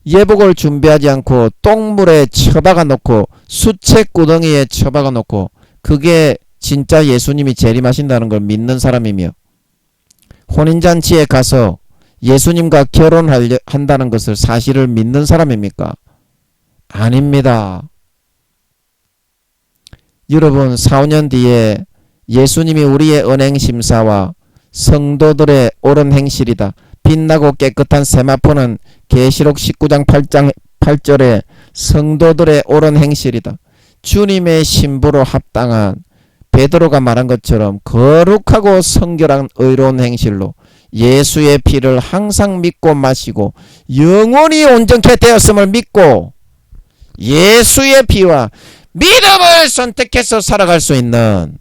[SPEAKER 1] 예복을 준비하지 않고 똥물에 처박아 놓고 수채구덩이에 처박아 놓고 그게 진짜 예수님이 재림하신다는 걸 믿는 사람이며 혼인잔치에 가서 예수님과 결혼한다는 것을 사실을 믿는 사람입니까? 아닙니다. 여러분, 4, 5년 뒤에 예수님이 우리의 언행심사와 성도들의 옳은 행실이다. 빛나고 깨끗한 세마포는 계시록 19장 8절에 성도들의 옳은 행실이다. 주님의 신부로 합당한 베드로가 말한 것처럼 거룩하고 성결한 의로운 행실로 예수의 피를 항상 믿고 마시고 영원히 온전케 되었음을 믿고 예수의 피와 믿음을 선택해서 살아갈 수 있는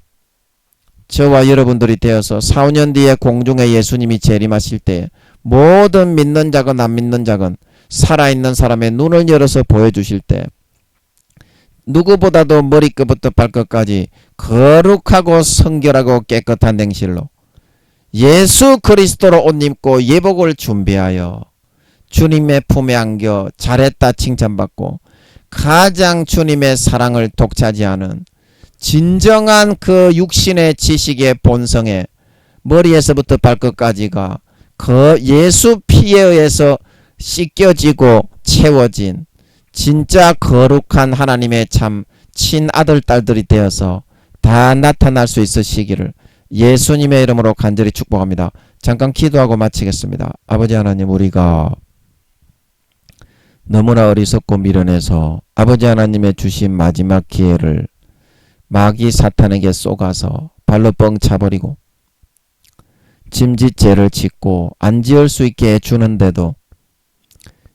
[SPEAKER 1] 저와 여러분들이 되어서 4, 5년 뒤에 공중에 예수님이 재림하실 때 모든 믿는 자건 안 믿는 자건 살아있는 사람의 눈을 열어서 보여주실 때 누구보다도 머리끝부터 발끝까지 거룩하고 성결하고 깨끗한 행실로 예수 그리스도로 옷 입고 예복을 준비하여 주님의 품에 안겨 잘했다 칭찬받고 가장 주님의 사랑을 독차지하는 진정한 그 육신의 지식의 본성에 머리에서부터 발끝까지가 그 예수 피에 의해서 씻겨지고 채워진 진짜 거룩한 하나님의 참 친아들 딸들이 되어서 다 나타날 수 있으시기를 예수님의 이름으로 간절히 축복합니다. 잠깐 기도하고 마치겠습니다. 아버지 하나님, 우리가 너무나 어리석고 미련해서 아버지 하나님의 주신 마지막 기회를 마귀 사탄에게 쏘가서 발로 뻥 차버리고 짐짓죄를 짓고 안 지을 수 있게 해주는데도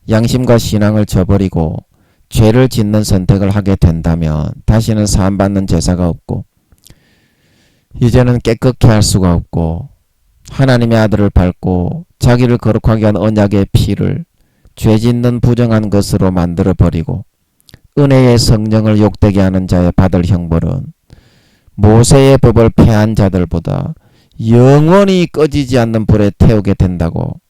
[SPEAKER 1] 양심과 신앙을 저버리고 죄를 짓는 선택을 하게 된다면 다시는 사함받는 제사가 없고 이제는 깨끗게 할 수가 없고 하나님의 아들을 밟고 자기를 거룩하게 한 언약의 피를 죄 짓는 부정한 것으로 만들어버리고 은혜의 성령을 욕되게 하는 자의 받을 형벌은 모세의 법을 폐한 자들보다 영원히 꺼지지 않는 불에 태우게 된다고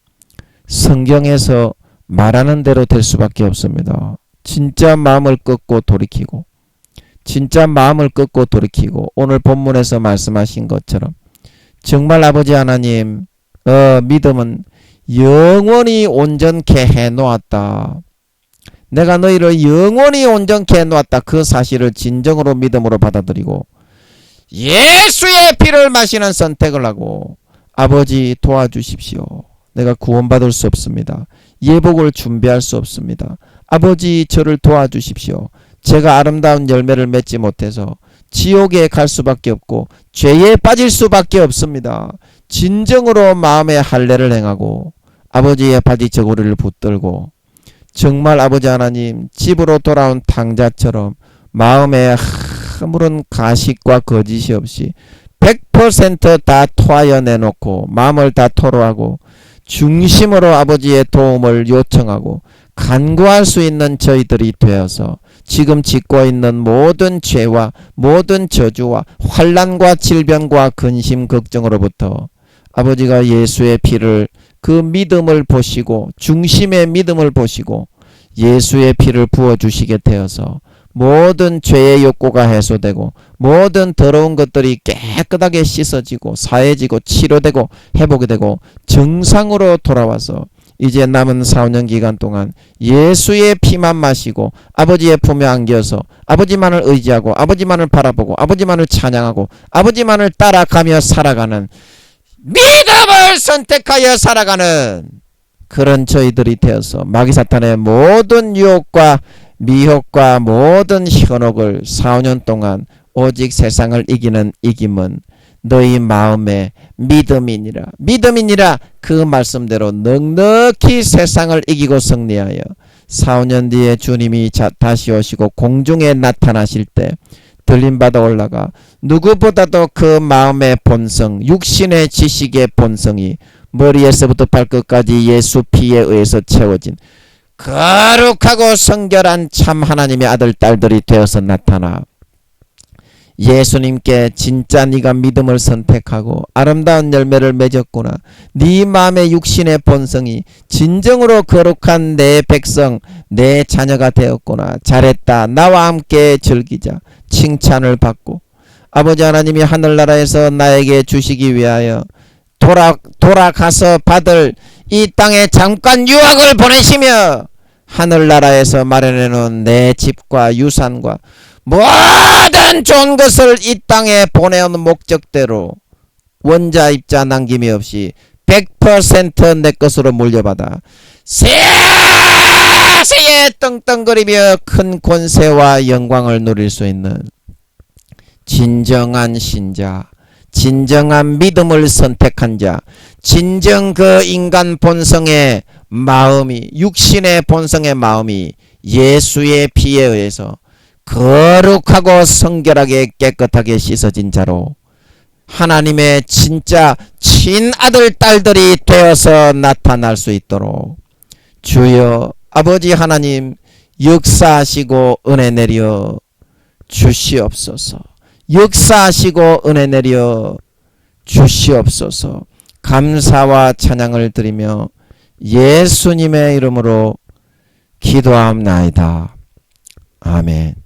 [SPEAKER 1] 성경에서 말하는 대로 될 수밖에 없습니다. 진짜 마음을 꺾고 돌이키고 오늘 본문에서 말씀하신 것처럼 정말 아버지 하나님 믿음은 영원히 온전케 해놓았다. 내가 너희를 영원히 온전케 해놓았다. 그 사실을 진정으로 믿음으로 받아들이고 예수의 피를 마시는 선택을 하고 아버지 도와주십시오. 내가 구원받을 수 없습니다. 예복을 준비할 수 없습니다. 아버지 저를 도와주십시오. 제가 아름다운 열매를 맺지 못해서 지옥에 갈 수밖에 없고 죄에 빠질 수밖에 없습니다. 진정으로 마음의 할례를 행하고 아버지의 바지 저고리를 붙들고 정말 아버지 하나님 집으로 돌아온 탕자처럼 마음에 아무런 가식과 거짓이 없이 100% 다 토하여내놓고 마음을 다 토로하고 중심으로 아버지의 도움을 요청하고 간구할 수 있는 저희들이 되어서 지금 짓고 있는 모든 죄와 모든 저주와 환난과 질병과 근심 걱정으로부터 아버지가 예수의 피를 그 믿음을 보시고 중심의 믿음을 보시고 예수의 피를 부어주시게 되어서 모든 죄의 욕구가 해소되고 모든 더러운 것들이 깨끗하게 씻어지고 사해지고 치료되고 회복이 되고 정상으로 돌아와서 이제 남은 4-5년 기간 동안 예수의 피만 마시고 아버지의 품에 안겨서 아버지만을 의지하고 아버지만을 바라보고 아버지만을 찬양하고 아버지만을 따라가며 살아가는 믿음을 선택하여 살아가는 그런 저희들이 되어서 마귀사탄의 모든 유혹과 미혹과 모든 현혹을 4-5년 동안 오직 세상을 이기는 이김은 너희 마음의 믿음이니라. 믿음이니라. 그 말씀대로 넉넉히 세상을 이기고 승리하여 4-5년 뒤에 주님이 다시 오시고 공중에 나타나실 때 들림받아 올라가 누구보다도 그 마음의 본성, 육신의 지식의 본성이 머리에서부터 발끝까지 예수 피에 의해서 채워진 거룩하고 성결한 참 하나님의 아들 딸들이 되어서 나타나 예수님께 진짜 네가 믿음을 선택하고 아름다운 열매를 맺었구나. 네 마음의 육신의 본성이 진정으로 거룩한 내 백성, 내 자녀가 되었구나. 잘했다. 나와 함께 즐기자. 칭찬을 받고 아버지 하나님이 하늘나라에서 나에게 주시기 위하여 돌아가서 받을 이 땅에 잠깐 유학을 보내시며 하늘나라에서 마련해놓은 내 집과 유산과 모든 좋은 것을 이 땅에 보내온 목적대로 원자 입자 남김이 없이 100% 내 것으로 물려받아 세세에 떵떵거리며 큰 권세와 영광을 누릴 수 있는 진정한 신자, 진정한 믿음을 선택한 자, 진정 그 인간 본성의 마음이, 육신의 본성의 마음이 예수의 피에 의해서 거룩하고 성결하게 깨끗하게 씻어진 자로 하나님의 진짜 친아들 딸들이 되어서 나타날 수 있도록 주여 아버지 하나님 역사하시고 은혜 내려 주시옵소서. 역사하시고 은혜 내려 주시옵소서. 감사와 찬양을 드리며 예수님의 이름으로 기도하옵나이다. 아멘.